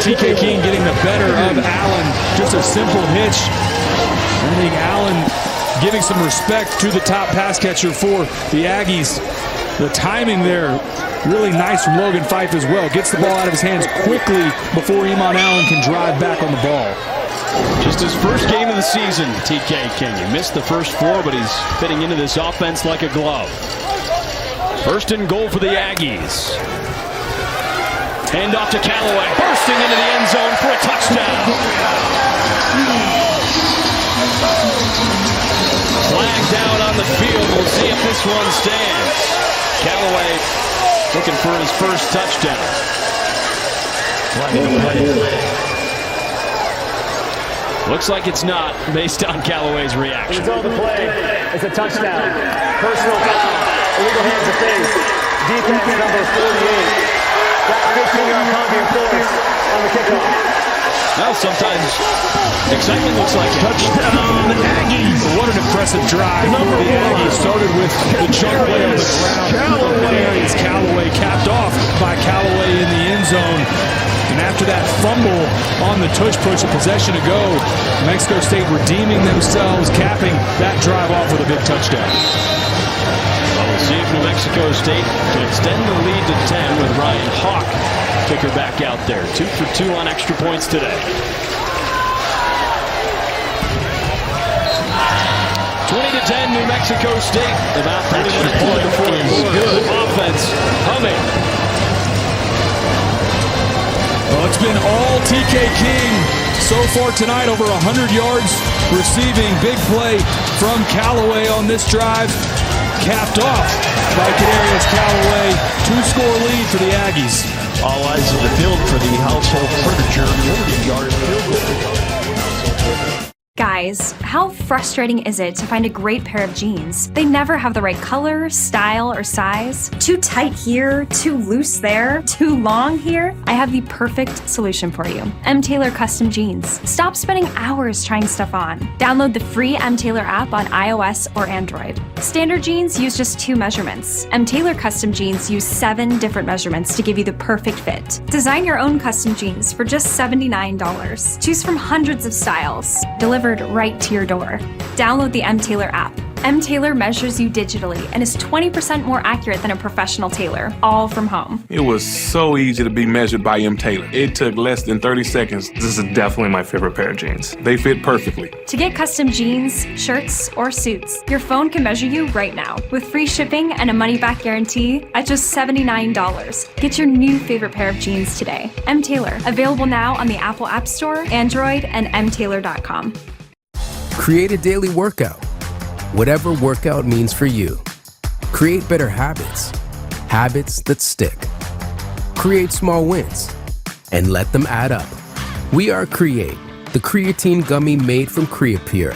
T.K. King getting the better of Allen. Just a simple hitch. I think Allen giving some respect to the top pass catcher for the Aggies. The timing there, really nice from Logan Fife as well. Gets the ball out of his hands quickly before Iman Allen can drive back on the ball. Just his first game of the season, T.K. King. He missed the first 4, but he's fitting into this offense like a glove. 1st and goal for the Aggies. Hand off to Callaway, bursting into the end zone for a touchdown. Flag down on the field. We'll see if this one stands. Callaway looking for his first touchdown. Looks like it's not, based on Callaway's reaction. It's on the play. It's a touchdown. Personal foul. Illegal hands of face. Defense number 48. Got 15-yard penalty of force on the kickoff. Well, sometimes excitement looks like touchdown Aggies. What an impressive drive. The Aggies started with the chunk play on the ground. Kadarius Callaway capped off by Callaway in the end zone. And after that fumble on the tush push, a possession to go, Mexico State redeeming themselves, capping that drive off with a big touchdown. Well, we'll see if New Mexico State can extend the lead to 10 with Ryan Hawk, kicker, back out there. 2 for 2 on extra points today. 20-10, New Mexico State. About 30 minutes to the fourth quarter. Offense humming. Well, it's been all T.K. King so far tonight, over 100 yards receiving. Big play from Callaway on this drive. capped off by Kadarius Callaway. 2-score lead for the Aggies. All eyes on the field for the household furniture 40-yard field goal. Guys, how frustrating is it to find a great pair of jeans? They never have the right color, style, or size. Too tight here, too loose there, too long here. I have the perfect solution for you. M. Taylor Custom Jeans. Stop spending hours trying stuff on. Download the free M. Taylor app on iOS or Android. Standard jeans use just 2 measurements. M. Taylor Custom Jeans use 7 different measurements to give you the perfect fit. Design your own custom jeans for just $79. Choose from hundreds of styles. Delivered right to your door. Download the M. Taylor app. M. Taylor measures you digitally and is 20% more accurate than a professional tailor, all from home. It was so easy to be measured by M. Taylor. It took less than 30 seconds. This is definitely my favorite pair of jeans. They fit perfectly. To get custom jeans, shirts, or suits, your phone can measure you right now with free shipping and a money-back guarantee at just $79. Get your new favorite pair of jeans today. M. Taylor, available now on the Apple App Store, Android, and mtaylor.com. Create a daily workout. Whatever workout means for you. Create better habits. Habits that stick. Create small wins. And let them add up. We are Create, the creatine gummy made from Creapure,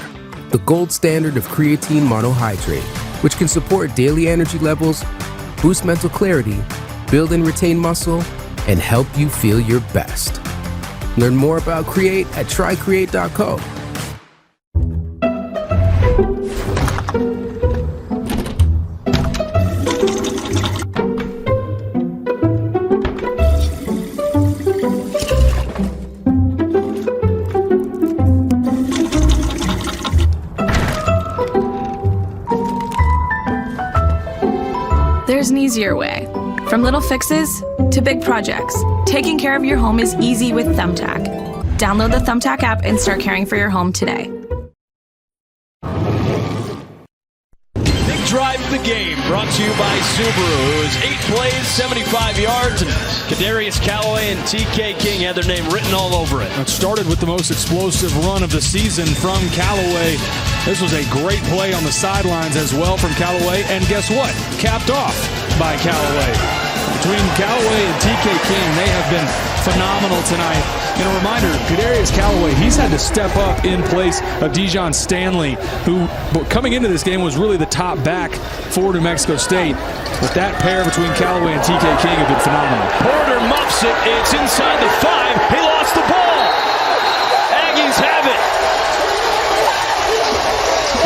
the gold standard of creatine monohydrate, which can support daily energy levels, boost mental clarity, build and retain muscle, and help you feel your best. Learn more about Create at trycreate.co. There's an easier way. From little fixes to big projects, taking care of your home is easy with Thumbtack. Download the Thumbtack app and start caring for your home today. Big drive of the game brought to you by Subaru, who is 8 plays, 75 yards, and Kadarius Callaway and TK King had their name written all over it. It started with the most explosive run of the season from Callaway. This was a great play on the sidelines as well from Callaway, and guess what? Capped off by Callaway. Between Callaway and TK King, they have been phenomenal tonight. And a reminder, Kadarius Callaway, he's had to step up in place of Dijon Stanley, who coming into this game was really the top back for New Mexico State. But that pair between Callaway and TK King have been phenomenal. Porter muffs it. It's inside the 5. He lost the ball. Aggies have it.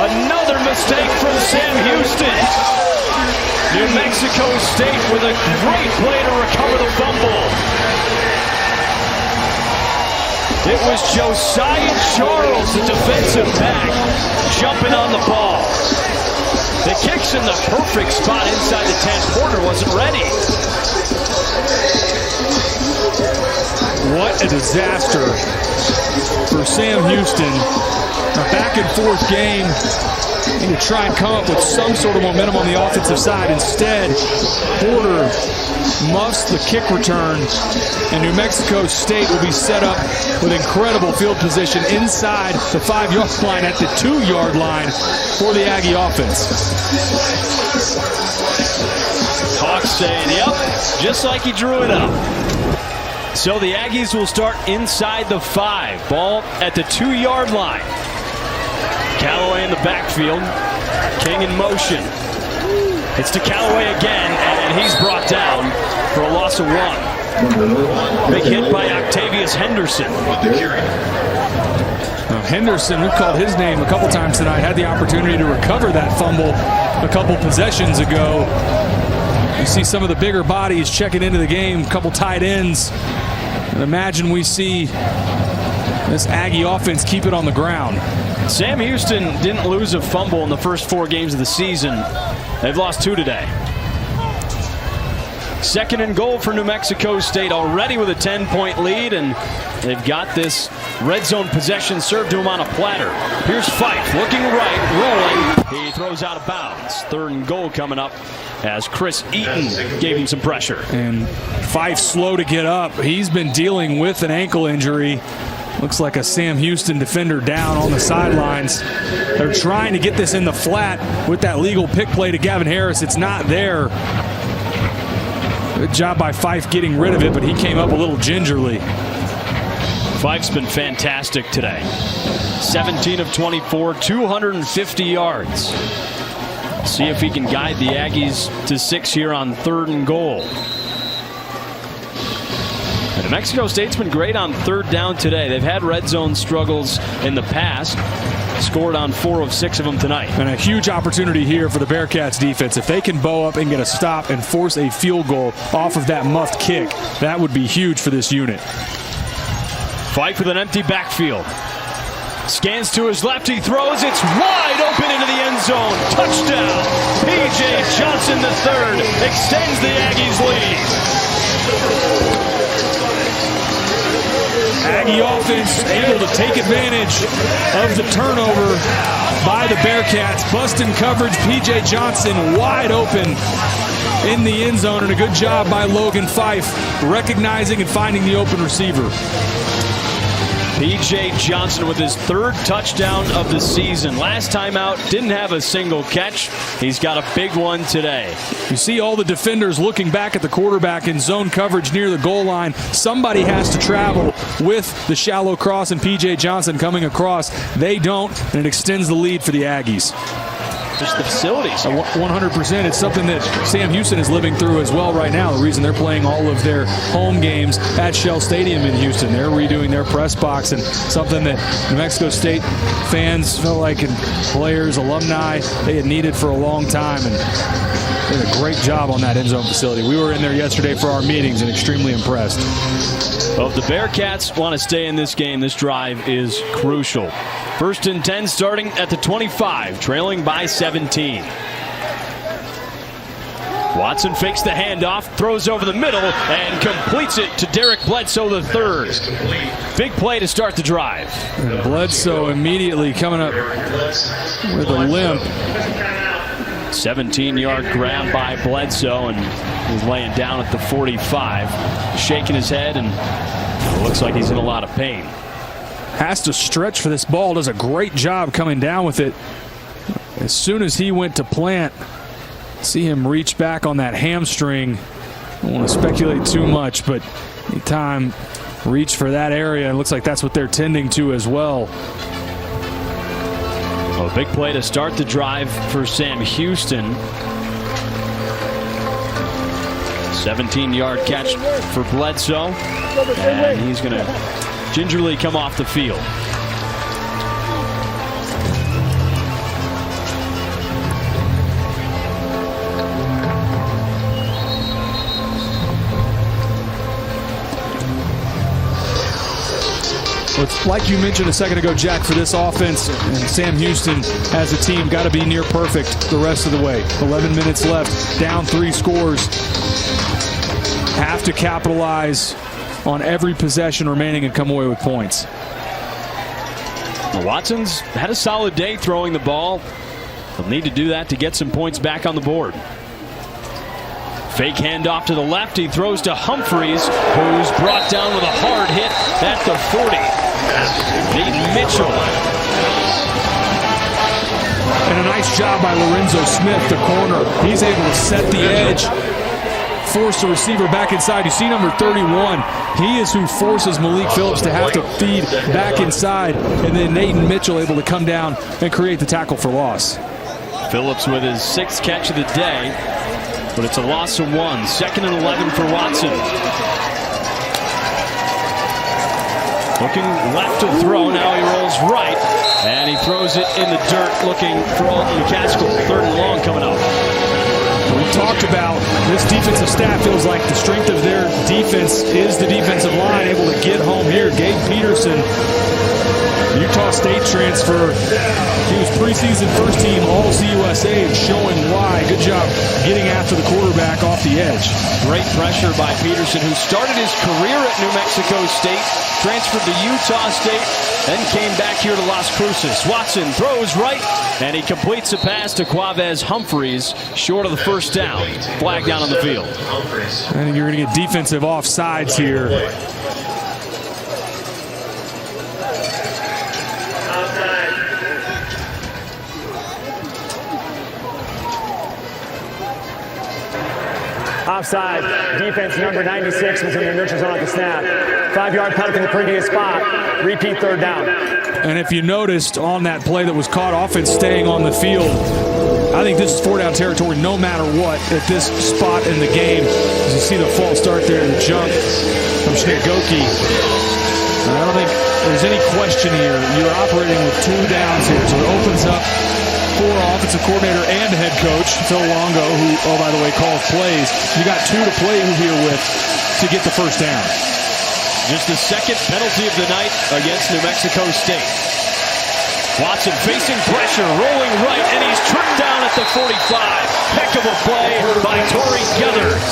Another mistake from Sam Houston. New Mexico State with a great play to recover the fumble. It was Josiah Charles, the defensive back, jumping on the ball. The kick's in the perfect spot inside the 10. Porter wasn't ready. What a disaster for Sam Houston. A back and forth game. Need to try and come up with some sort of momentum on the offensive side. Instead, Porter muffs the kick return, and New Mexico State will be set up with incredible field position inside the 5-yard line at the 2-yard line for the Aggie offense. Hawks saying, yep, just like he drew it up. So the Aggies will start inside the 5. Ball at the 2-yard line. Callaway in the backfield. King in motion. It's to Callaway again, and he's brought down for a loss of 1. Big hit by Octavius Henderson. Henderson, we've called his name a couple times tonight, had the opportunity to recover that fumble a couple possessions ago. You see some of the bigger bodies checking into the game, a couple tight ends. And imagine we see this Aggie offense keep it on the ground. Sam Houston didn't lose a fumble in the first 4 games of the season. They've lost 2 today. 2nd and goal for New Mexico State, already with a 10-point lead, and they've got this red zone possession served to him on a platter. Here's Fife, looking right, rolling. He throws out of bounds. 3rd and goal coming up as Chris Eaton gave him some pressure. And Fife slow to get up. He's been dealing with an ankle injury. Looks like a Sam Houston defender down on the sidelines. They're trying to get this in the flat with that legal pick play to Gavin Harris. It's not there. Good job by Fife getting rid of it, but he came up a little gingerly. Fife's been fantastic today. 17 of 24, 250 yards. See if he can guide the Aggies to 6 here on 3rd and goal. And New Mexico State's been great on 3rd down today. They've had red zone struggles in the past. Scored on 4 of 6 of them tonight. And a huge opportunity here for the Bearcats defense. If they can bow up and get a stop and force a field goal off of that muffed kick, that would be huge for this unit. Fife with an empty backfield. Scans to his left, he throws, it's wide open into the end zone. Touchdown! P.J. Johnson III extends the Aggies' lead. Aggie offense able to take advantage of the turnover by the Bearcats. Busting coverage, P.J. Johnson wide open in the end zone, and a good job by Logan Fife recognizing and finding the open receiver. P.J. Johnson with his 3rd touchdown of the season. Last time out, didn't have a single catch. He's got a big one today. You see all the defenders looking back at the quarterback in zone coverage near the goal line. Somebody has to travel with the shallow cross and P.J. Johnson coming across. They don't, and it extends the lead for the Aggies. Just the facilities. 100%. It's something that Sam Houston is living through as well right now. The reason they're playing all of their home games at Shell Stadium in Houston. They're redoing their press box, and something that New Mexico State fans felt like, and players, alumni, they had needed for a long time. And they did a great job on that end zone facility. We were in there yesterday for our meetings and extremely impressed. Well, if the Bearcats want to stay in this game, this drive is crucial. 1st and 10 starting at the 25, trailing by 17. Watson fakes the handoff, throws over the middle, and completes it to Derek Bledsoe III. Big play to start the drive. And Bledsoe immediately coming up with a limp. 17-yard grab by Bledsoe, and he's laying down at the 45, shaking his head, and it looks like he's in a lot of pain. Has to stretch for this ball. Does a great job coming down with it. As soon as he went to plant, see him reach back on that hamstring. I don't want to speculate too much, but anytime reach for that area, it looks like that's what they're tending to as well. A big play to start the drive for Sam Houston. 17-yard catch for Bledsoe. And he's going to gingerly come off the field. It's like you mentioned a second ago, Jack, for this offense, and Sam Houston as a team got to be near perfect the rest of the way. 11 minutes left, down 3 scores. Have to capitalize on every possession remaining and come away with points. Well, Watson's had a solid day throwing the ball. He'll need to do that to get some points back on the board. Fake handoff to the left. He throws to Humphreys, who's brought down with a hard hit at the 40. Nathan Mitchell. And a nice job by Lorenzo Smith, the corner. He's able to set the edge, force the receiver back inside. You see number 31. He is who forces Malik Phillips to have to feed back inside. And then Nathan Mitchell able to come down and create the tackle for loss. Phillips with his 6th catch of the day, but it's a loss of 1. 2nd and 11 for Watson. Looking left to throw. Now he rolls right, and he throws it in the dirt, looking for Alton McCaskill. 3rd and long coming up. We talked about this defensive staff feels like the strength of their defense is the defensive line, able to get home here. Gabe Peterson, Utah State transfer. He was preseason first team All-CUSA and showing why. Good job getting after the quarterback off the edge. Great pressure by Peterson, who started his career at New Mexico State, transferred to Utah State, then came back here to Las Cruces. Watson throws right, and he completes a pass to Quavez Humphreys, short of the first down. Flag down on the field. I think you're going to get defensive offsides here. Offside. Defense number 96 was in the neutral zone at the snap. 5-yard penalty in the previous spot. Repeat third down. And if you noticed on that play that was caught, offense staying on the field, I think this is 4-down territory no matter what at this spot in the game. As you see the false start there and the jump from Schneegoki. I don't think there's any question here. You're operating with 2 downs here, so it opens up for offensive coordinator and head coach Phil Longo, who, oh, by the way, calls plays. You got 2 to play here with to get the first down. Just the second penalty of the night against New Mexico State. Watson facing pressure, rolling right, and he's tripped down at the 45. Heck of a play by Torrey Geathers.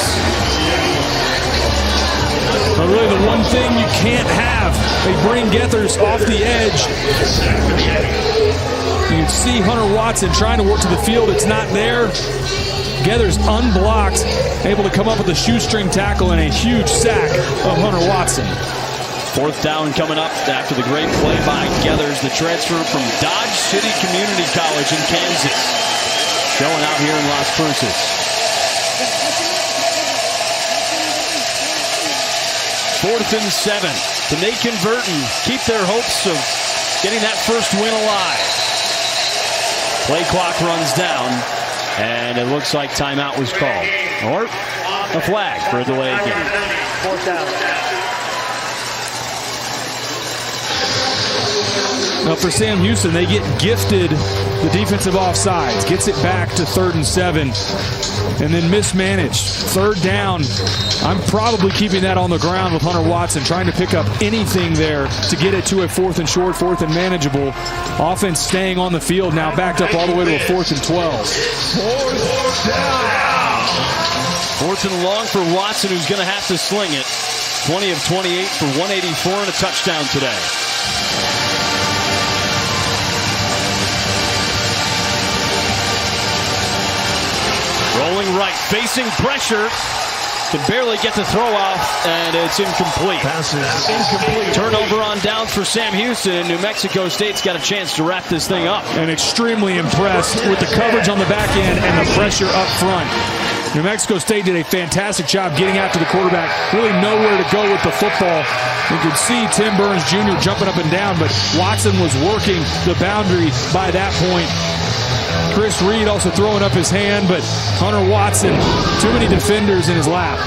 But really the one thing you can't have, they bring Geathers off the edge. You see Hunter Watson trying to work to the field. It's not there. Geathers unblocked, able to come up with a shoestring tackle and a huge sack of Hunter Watson. 4th down coming up after the great play by Geathers, the transfer from Dodge City Community College in Kansas. Showing out here in Las Cruces. 4th and 7. Can they convert and keep their hopes of getting that first win alive? Play clock runs down, and it looks like timeout was called. Or a flag for a delay game. 4th down. Now for Sam Houston, they get gifted the defensive offsides, gets it back to 3rd and 7, and then mismanaged. 3rd down. I'm probably keeping that on the ground with Hunter Watson, trying to pick up anything there to get it to a 4th and short, 4th and manageable. Offense staying on the field, now backed up all the way to a 4th and 12. 4th down. 4th and long for Watson, who's going to have to sling it. 20 of 28 for 184 and a touchdown today. Rolling right, facing pressure. Can barely get the throw off, and it's incomplete. Incomplete. Turnover on downs for Sam Houston. New Mexico State's got a chance to wrap this thing up. And extremely impressed with the coverage on the back end and the pressure up front. New Mexico State did a fantastic job getting after the quarterback. Really nowhere to go with the football. You could see Tim Burns Jr. jumping up and down, but Watson was working the boundary by that point. Chris Reed also throwing up his hand, but Hunter Watson, too many defenders in his lap.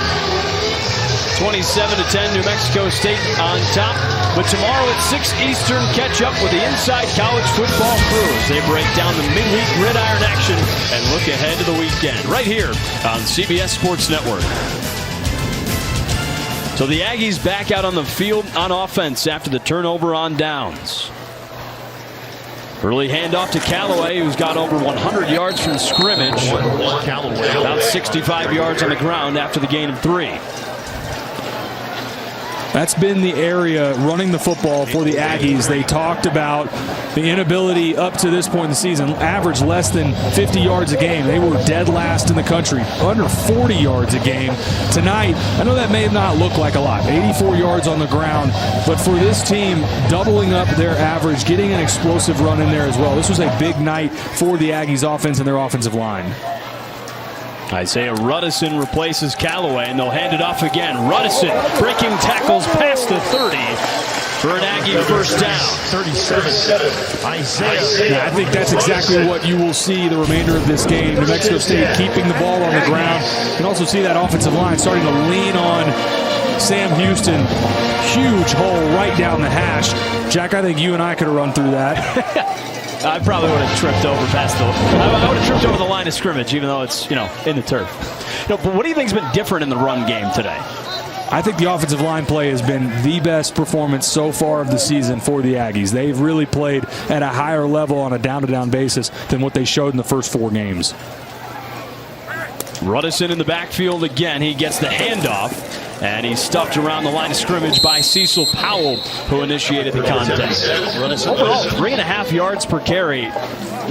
27-10, New Mexico State on top. But tomorrow at 6 Eastern, catch up with the Inside College Football crew as they break down the midweek gridiron action and look ahead to the weekend. Right here on CBS Sports Network. So the Aggies back out on the field on offense after the turnover on downs. Early handoff to Callaway, who's got over 100 yards from scrimmage. About 65 yards on the ground after the gain of 3. That's been the area running the football for the Aggies. They talked about the inability up to this point in the season, average less than 50 yards a game. They were dead last in the country, under 40 yards a game. Tonight, I know that may not look like a lot, 84 yards on the ground, but for this team, doubling up their average, getting an explosive run in there as well. This was a big night for the Aggies offense and their offensive line. Isaiah Ruddison replaces Callaway, and they'll hand it off again. Ruddison breaking tackles past the 30 for an Aggie first down. 37. Isaiah. Yeah, I think that's exactly what you will see the remainder of this game. New Mexico State keeping the ball on the ground. You can also see that offensive line starting to lean on Sam Houston. Huge hole right down the hash. Jack, I think you and I could have run through that. I probably would have tripped over past the. I would have tripped over the line of scrimmage, even though it's, in the turf. But what do you think's been different in the run game today? I think the offensive line play has been the best performance so far of the season for the Aggies. They've really played at a higher level on a down-to-down basis than what they showed in the first 4 games. Ruddison in the backfield again. He gets the handoff. And he's stuffed around the line of scrimmage by Cecil Powell, who initiated the contest. Overall, 3.5 yards per carry.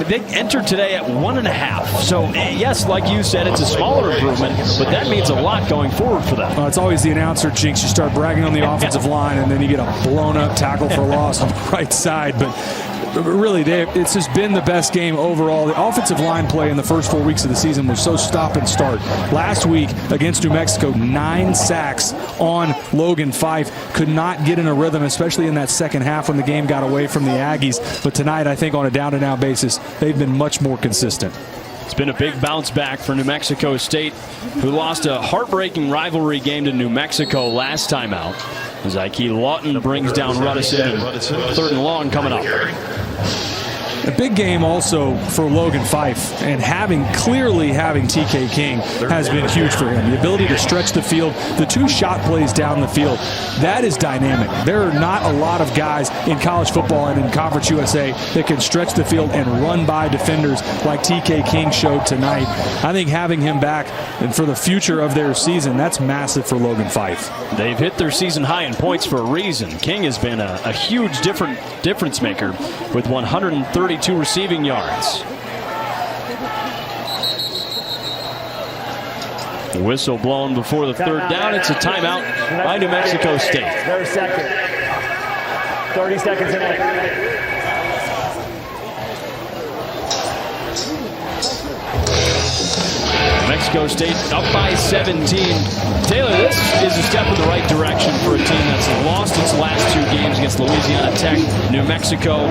They entered today at 1.5. So, yes, like you said, it's a smaller improvement, but that means a lot going forward for them. It's always the announcer jinx. You start bragging on the offensive line, and then you get a blown-up tackle for loss on the right side. But really, it's just been the best game overall. The offensive line play in the first 4 weeks of the season was so stop and start. Last week against New Mexico, 9 sacks on Logan Fife. Could not get in a rhythm, especially in that second half when the game got away from the Aggies. But tonight, I think on a down-and-out basis, they've been much more consistent. It's been a big bounce back for New Mexico State, who lost a heartbreaking rivalry game to New Mexico last time out. As Ike Lawton brings down Ruddison, 3rd and long coming up. A big game also for Logan Fife, and clearly having TK King has been huge for him. The ability to stretch the field, the 2 shot plays down the field, that is dynamic. There are not a lot of guys in college football and in Conference USA that can stretch the field and run by defenders like TK King showed tonight. I think having him back and for the future of their season, that's massive for Logan Fife. They've hit their season high in points for a reason. King has been a huge difference maker with 132 receiving yards. Whistle blown before the 3rd down. It's a timeout by New Mexico State. Their second. 30 seconds in it. Mexico State up by 17. Taylor, this is a step in the right direction for a team that's lost its last 2 games against Louisiana Tech, New Mexico.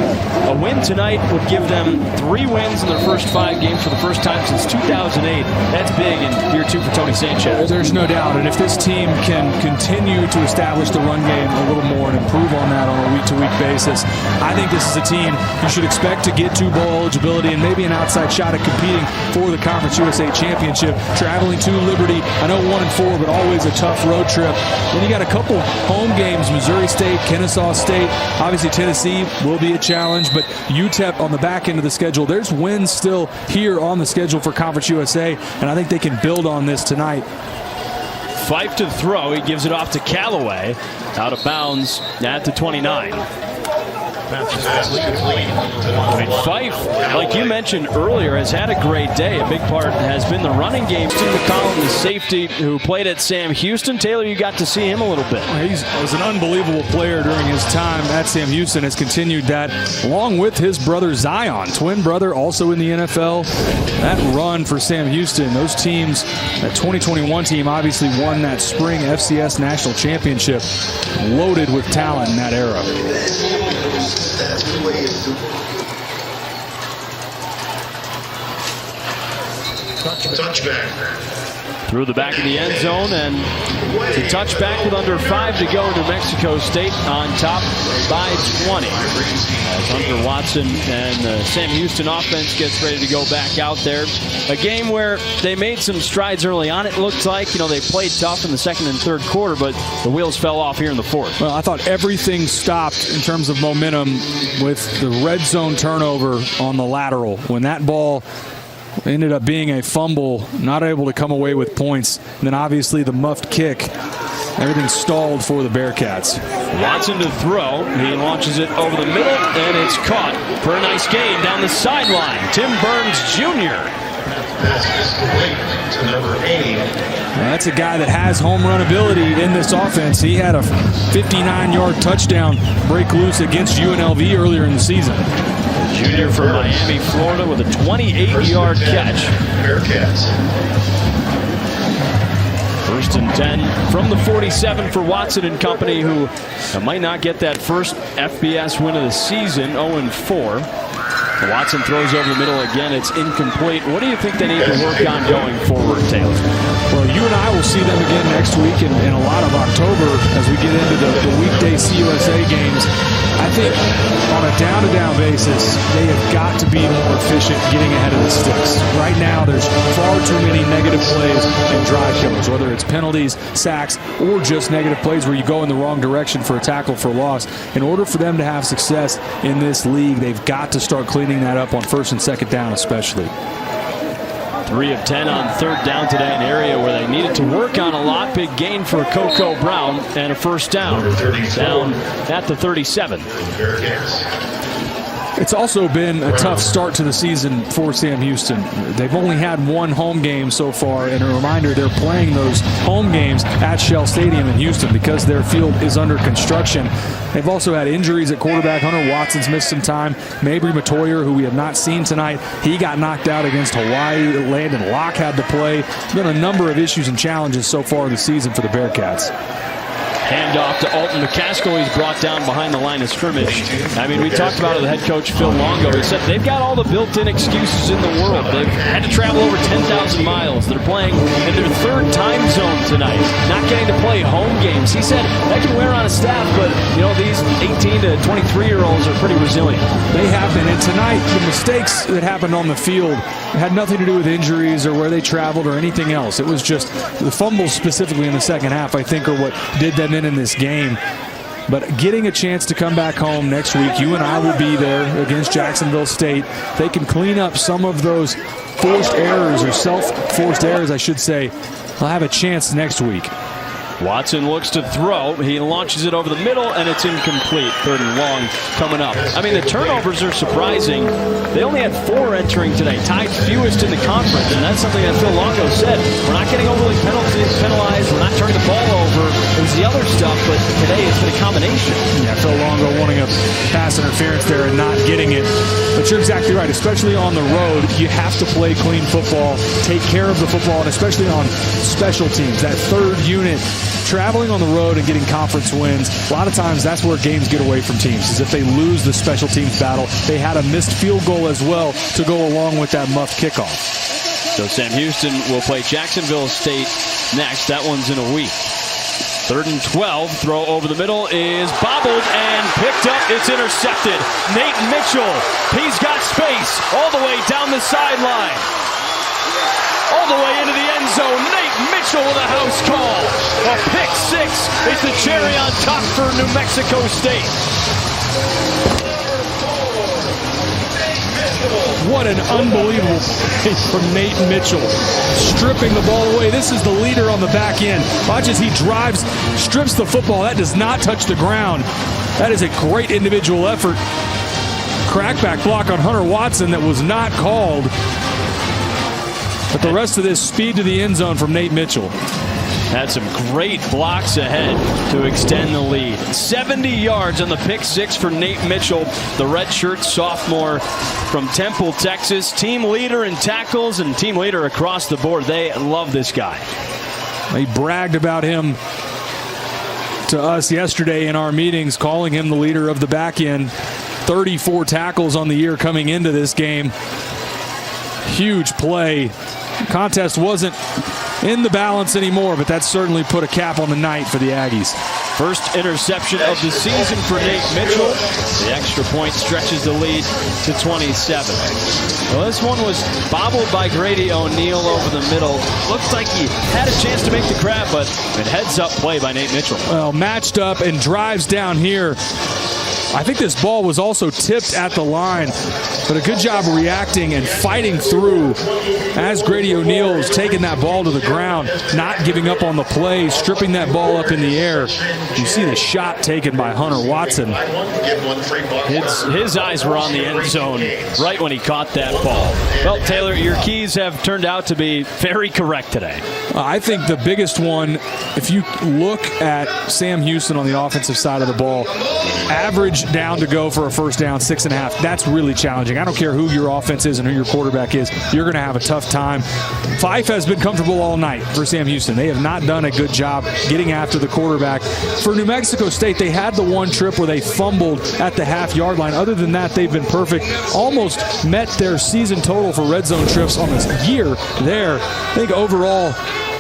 A win tonight would give them 3 wins in their first 5 games for the first time since 2008. That's big in year 2 for Tony Sanchez. There's no doubt. And if this team can continue to establish the run game a little more and improve on that on a week-to-week basis, I think this is a team you should expect to get to bowl eligibility and maybe an outside shot at competing for the Conference USA Championship. Traveling to Liberty, I know 1-4, but always a tough road trip. Then you got a couple home games, Missouri State, Kennesaw State. Obviously Tennessee will be a challenge, but UTEP on the back end of the schedule. There's wins still here on the schedule for Conference USA, and I think they can build on this tonight. Fife to throw. He gives it off to Callaway. Out of bounds at the 29. Fife, like you mentioned earlier, has had a great day. A big part has been the running game. Tim McCollum, the safety who played at Sam Houston. Taylor, you got to see him a little bit. He was an unbelievable player during his time at Sam Houston. Has continued that along with his brother Zion, twin brother, also in the NFL. That run for Sam Houston, those teams, that 2021 team obviously won that spring FCS National Championship, loaded with talent in that era. Touchback. Through the back of the end zone, and the touchback with under 5 to go. New Mexico State on top by 20. As Hunter Watson and the Sam Houston offense gets ready to go back out there. A game where they made some strides early on. It looked like, they played tough in the 2nd and 3rd quarter, but the wheels fell off here in the 4th. Well, I thought everything stopped in terms of momentum with the red zone turnover on the lateral. When that ball ended up being a fumble, not able to come away with points. And then obviously the muffed kick. Everything stalled for the Bearcats. Watson to throw. He launches it over the middle, and it's caught for a nice gain down the sideline. Tim Burns Jr. To number 8. That's a guy that has home run ability in this offense. He had a 59-yard touchdown break loose against UNLV earlier in the season. Junior from Miami, Florida, with a 28-yard catch. Bearcats. 1st and 10 from the 47 for Watson and company, who might not get that first FBS win of the season, 0-4. Watson throws over the middle again. It's incomplete. What do you think they need to work on going forward, Taylor? Well, you and I will see them again next week in a lot of October as we get into the weekday CUSA games. I think on a down-to-down basis, they have got to be more efficient getting ahead of the sticks. Right now, there's far too many negative plays and drive killers, whether it's penalties, sacks, or just negative plays where you go in the wrong direction for a tackle for loss. In order for them to have success in this league, they've got to start cleaning that up on 1st and 2nd down especially. 3 of 10 on 3rd down today, an area where they needed to work on a lot. Big gain for Coco Brown and a 1st down. Down at the 37. Got It's also been a tough start to the season for Sam Houston. They've only had one home game so far, and a reminder, they're playing those home games at Shell Stadium in Houston because their field is under construction. They've also had injuries at quarterback. Hunter Watson's missed some time. Mabry Matoyer, who we have not seen tonight, he got knocked out against Hawaii. Landon Locke had to play. There's been a number of issues and challenges so far this season for the Bearcats. Handoff to Alton McCaskill. He's brought down behind the line of scrimmage. I mean, we talked about it with head coach Phil Longo. He said they've got all the built-in excuses in the world. They've had to travel over 10,000 miles. They're playing in their third time zone tonight, not getting to play home games. He said that can wear on a staff, but, you know, these 18 to 23-year-olds are pretty resilient. They have been. And tonight, the mistakes that happened on the field had nothing to do with injuries or where they traveled or anything else. It was just the fumbles specifically in the second half, I think, are what did them in this game. But getting a chance to come back home next week, you and I will be there against Jacksonville State. They can clean up some of those forced errors, or self-forced errors, I should say. They'll have a chance next week. Watson looks to throw. He launches it over the middle, and it's incomplete. 3rd and long coming up. I mean, the turnovers are surprising. They only had 4 entering today, tied fewest in the conference, and that's something that Phil Longo said. We're not getting overly penalized. We're not turning the ball over. It was the other stuff, but today it's been a combination. Yeah, Phil Longo wanting a pass interference there and not getting it. But you're exactly right, especially on the road. You have to play clean football, take care of the football, and especially on special teams. That third unit, traveling on the road and getting conference wins, a lot of times that's where games get away from teams, is if they lose the special teams battle. They had a missed field goal as well to go along with that muffed kickoff. So Sam Houston will play Jacksonville State next. That one's in a week. 3rd and 12, throw over the middle is bobbled and picked up. It's intercepted. Nate Mitchell, he's got space all the way down the sideline. All the way into the end zone. Nate Mitchell with a house call. A pick 6 is the cherry on top for New Mexico State. What an unbelievable play from Nate Mitchell. Stripping the ball away. This is the leader on the back end. Watch as he drives, strips the football. That does not touch the ground. That is a great individual effort. Crackback block on Hunter Watson that was not called. But the rest of this, speed to the end zone from Nate Mitchell. Had some great blocks ahead to extend the lead. 70 yards on the pick 6 for Nate Mitchell, the redshirt sophomore from Temple, Texas. Team leader in tackles and team leader across the board. They love this guy. They bragged about him to us yesterday in our meetings, calling him the leader of the back end. 34 tackles on the year coming into this game. Huge play. Contest wasn't in the balance anymore, but that certainly put a cap on the night for the Aggies. First interception of the season for Nate Mitchell. The extra point stretches the lead to 27. Well, this one was bobbled by Grady O'Neal over the middle. Looked like he had a chance to make the grab, but a heads-up play by Nate Mitchell. Well, matched up and drives down here. I think this ball was also tipped at the line, but a good job reacting and fighting through as Grady O'Neal was taking that ball to the ground, not giving up on the play, stripping that ball up in the air. You see the shot taken by Hunter Watson. His eyes were on the end zone right when he caught that ball. Well, Taylor, your keys have turned out to be very correct today. I think the biggest one, if you look at Sam Houston on the offensive side of the ball, average down to go for a first down, 6.5. That's really challenging. I don't care who your offense is and who your quarterback is. You're going to have a tough time. Fife has been comfortable all night for Sam Houston. They have not done a good job getting after the quarterback. For New Mexico State, they had the one trip where they fumbled at the half-yard line. Other than that, they've been perfect. Almost met their season total for red zone trips on this year there. I think overall,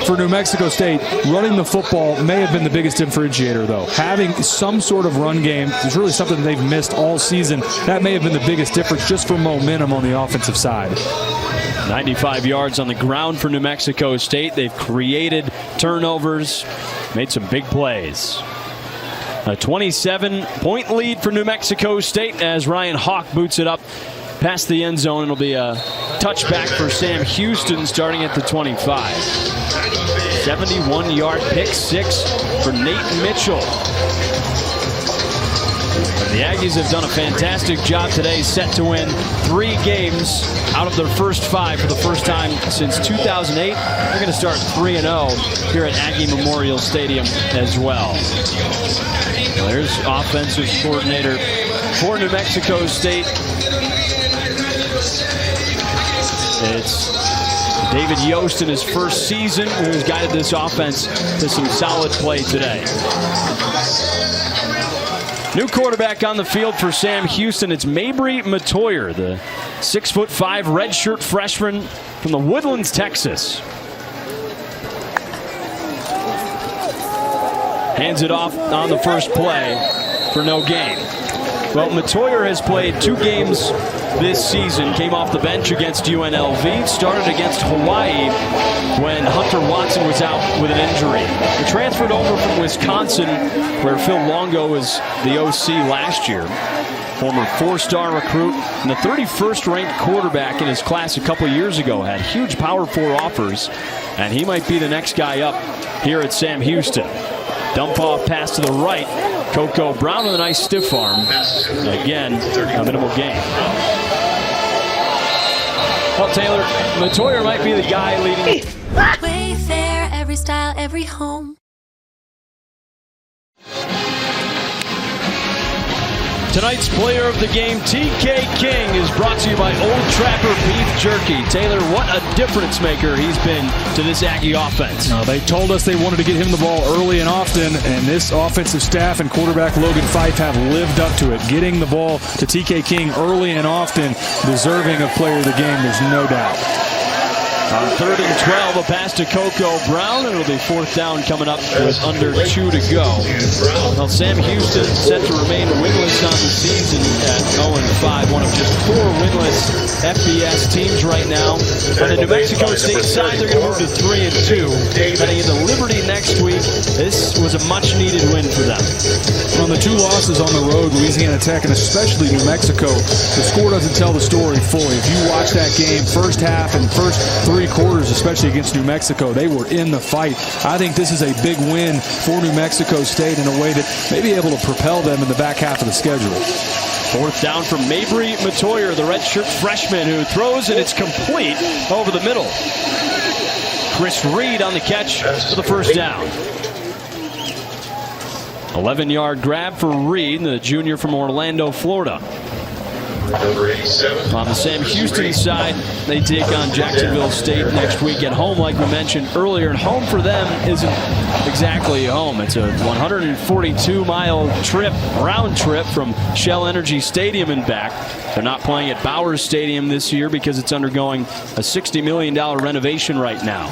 for New Mexico State, running the football may have been the biggest differentiator, though. Having some sort of run game is really something that they've missed all season. That may have been the biggest difference just for momentum on the offensive side. 95 yards on the ground for New Mexico State. They've created turnovers, made some big plays. A 27-point lead for New Mexico State as Ryan Hawk boots it up past the end zone. It'll be a touchback for Sam Houston starting at the 25. 71-yard pick 6 for Nate Mitchell. The Aggies have done a fantastic job today, set to win 3 games out of their first 5 for the first time since 2008. They're going to start 3-0 here at Aggie Memorial Stadium as well. There's offensive coordinator for New Mexico State. It's David Yost in his first season, who's guided this offense to some solid play today. New quarterback on the field for Sam Houston. It's Mabry Matoyer, the 6'5" redshirt freshman from the Woodlands, Texas. Hands it off on the first play for no gain. Well, Matoyer has played 2 games this season. Came off the bench against UNLV. Started against Hawaii when Hunter Watson was out with an injury. He transferred over from Wisconsin, where Phil Longo was the OC last year. Former 4-star recruit and the 31st ranked quarterback in his class a couple years ago. Had huge Power 4 offers, and he might be the next guy up here at Sam Houston. Dump off pass to the right. Coco Brown with a nice stiff arm. Again, a minimal gain. Well, Taylor, Matoyer might be the guy leading. Wayfair, every style, every home. Tonight's player of the game, TK King, is brought to you by Old Trapper Beef Jerky. Taylor, what a difference maker he's been to this Aggie offense. They told us they wanted to get him the ball early and often, and this offensive staff and quarterback Logan Fife have lived up to it. Getting the ball to TK King early and often, deserving of player of the game, there's no doubt. On 3rd and 12, a pass to Coco Brown, and it'll be 4th down coming up with under 2 to go. Well, Sam Houston set to remain winless on the season at 0-5, one of just 4 winless FBS teams right now. On the New Mexico State side, they're going to move to 3-2. Heading into Liberty next week, this was a much-needed win for them. On the 2 losses on the road, Louisiana Tech and especially New Mexico, the score doesn't tell the story fully. If you watch that game, first half and first 3 quarters, especially against New Mexico, they were in the fight. I think this is a big win for New Mexico State in a way that may be able to propel them in the back half of the schedule. 4th down from Mabry Matoyer, the redshirt freshman who throws, and it's complete over the middle. Chris Reed on the catch for the first down. 11-yard grab for Reed, the junior from Orlando, Florida. On the Sam Houston side, they take on Jacksonville State next week at home, like we mentioned earlier. And home for them isn't exactly home. It's a 142-mile trip, round trip from Shell Energy Stadium and back. They're not playing at Bowers Stadium this year because it's undergoing a $60 million renovation right now.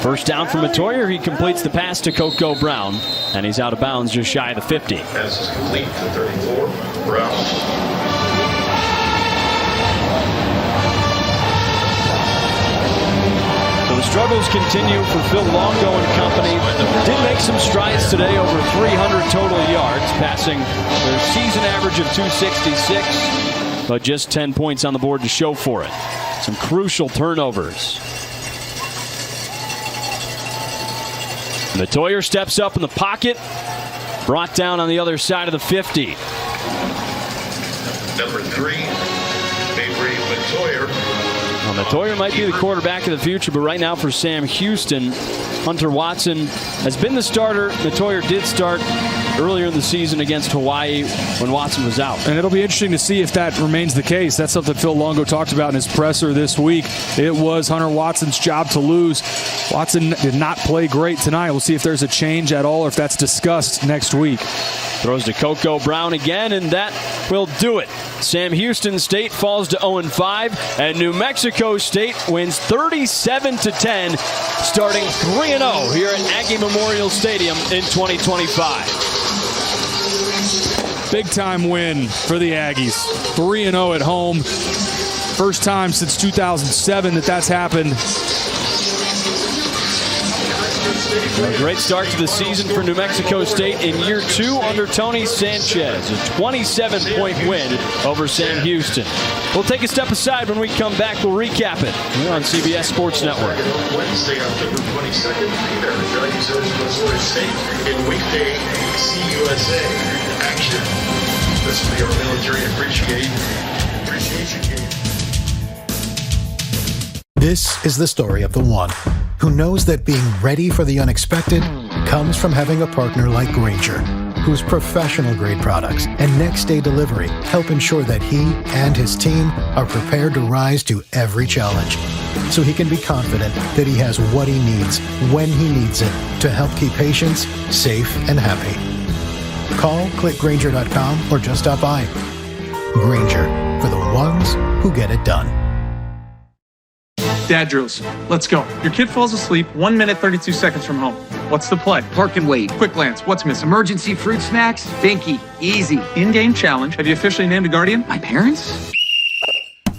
First down from Matoyer. He completes the pass to Coco Brown, and he's out of bounds just shy of the 50. Pass is complete to 34, Brown. So the struggles continue for Phil Longo and company. Did make some strides today, over 300 total yards, passing their season average of 266, but just 10 points on the board to show for it. Some crucial turnovers. Matoyer steps up in the pocket, brought down on the other side of the 50. Number 3, Mabry Matoyer. Well, Matoyer might be the quarterback of the future, but right now for Sam Houston, Hunter Watson has been the starter. Matoyer did start earlier in the season against Hawaii when Watson was out. And it'll be interesting to see if that remains the case. That's something Phil Longo talked about in his presser this week. It was Hunter Watson's job to lose. Watson did not play great tonight. We'll see if there's a change at all or if that's discussed next week. Throws to Coco Brown again, and that will do it. Sam Houston State falls to 0-5, and New Mexico State wins 37-10, starting 3-0 here at Aggie Memorial Stadium in 2025. Big-time win for the Aggies. 3-0 at home. First time since 2007 that's happened. A great start to the season for New Mexico State in year 2 under Tony Sanchez. A 27-point win over Sam Houston. We'll take a step aside. When we come back, we'll recap it here on CBS Sports Network. Wednesday, October 22nd, there are Dragons host Missouri State in weekday CUSA. action. This will be our military appreciation game. This is the story of the one who knows that being ready for the unexpected comes from having a partner like Grainger, whose professional-grade products and next-day delivery help ensure that he and his team are prepared to rise to every challenge, so he can be confident that he has what he needs when he needs it to help keep patients safe and happy. Call, click Grainger.com, or just stop by. Grainger, for the ones who get it done. Dad drills. Let's go. Your kid falls asleep 1 minute, 32 seconds from home. What's the play? Park and wait. Quick glance. What's missing? Emergency fruit snacks? Binky. Easy. In-game challenge. Have you officially named a guardian? My parents?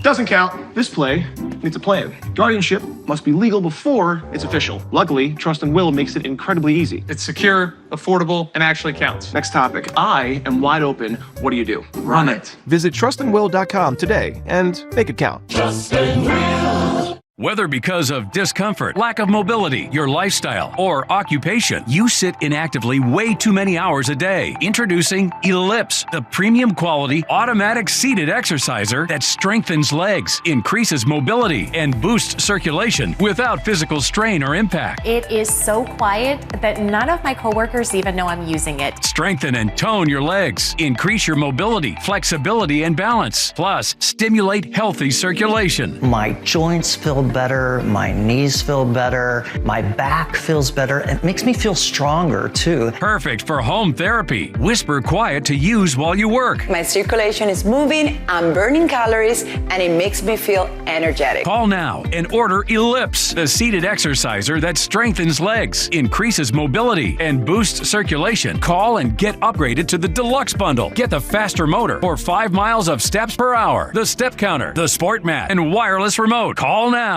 Doesn't count. This play needs a plan. Guardianship must be legal before it's official. Luckily, Trust and Will makes it incredibly easy. It's secure, affordable, and actually counts. Next topic. I am wide open. What do you do? Run it. Visit trustandwill.com today and make it count. Trust and Will. Whether because of discomfort, lack of mobility, your lifestyle, or occupation, you sit inactively way too many hours a day. Introducing Ellipse, the premium quality automatic seated exerciser that strengthens legs, increases mobility, and boosts circulation without physical strain or impact. It is so quiet that none of my coworkers even know I'm using it. Strengthen and tone your legs, increase your mobility, flexibility, and balance, plus stimulate healthy circulation. My joints feel better, my knees feel better, my back feels better. It makes me feel stronger too. Perfect for home therapy. Whisper quiet to use while you work. My circulation is moving, I'm burning calories, and it makes me feel energetic. Call now and order Ellipse, the seated exerciser that strengthens legs, increases mobility, and boosts circulation. Call and get upgraded to the Deluxe Bundle. Get the faster motor for 5 miles of steps per hour, the step counter, the sport mat, and wireless remote. Call now.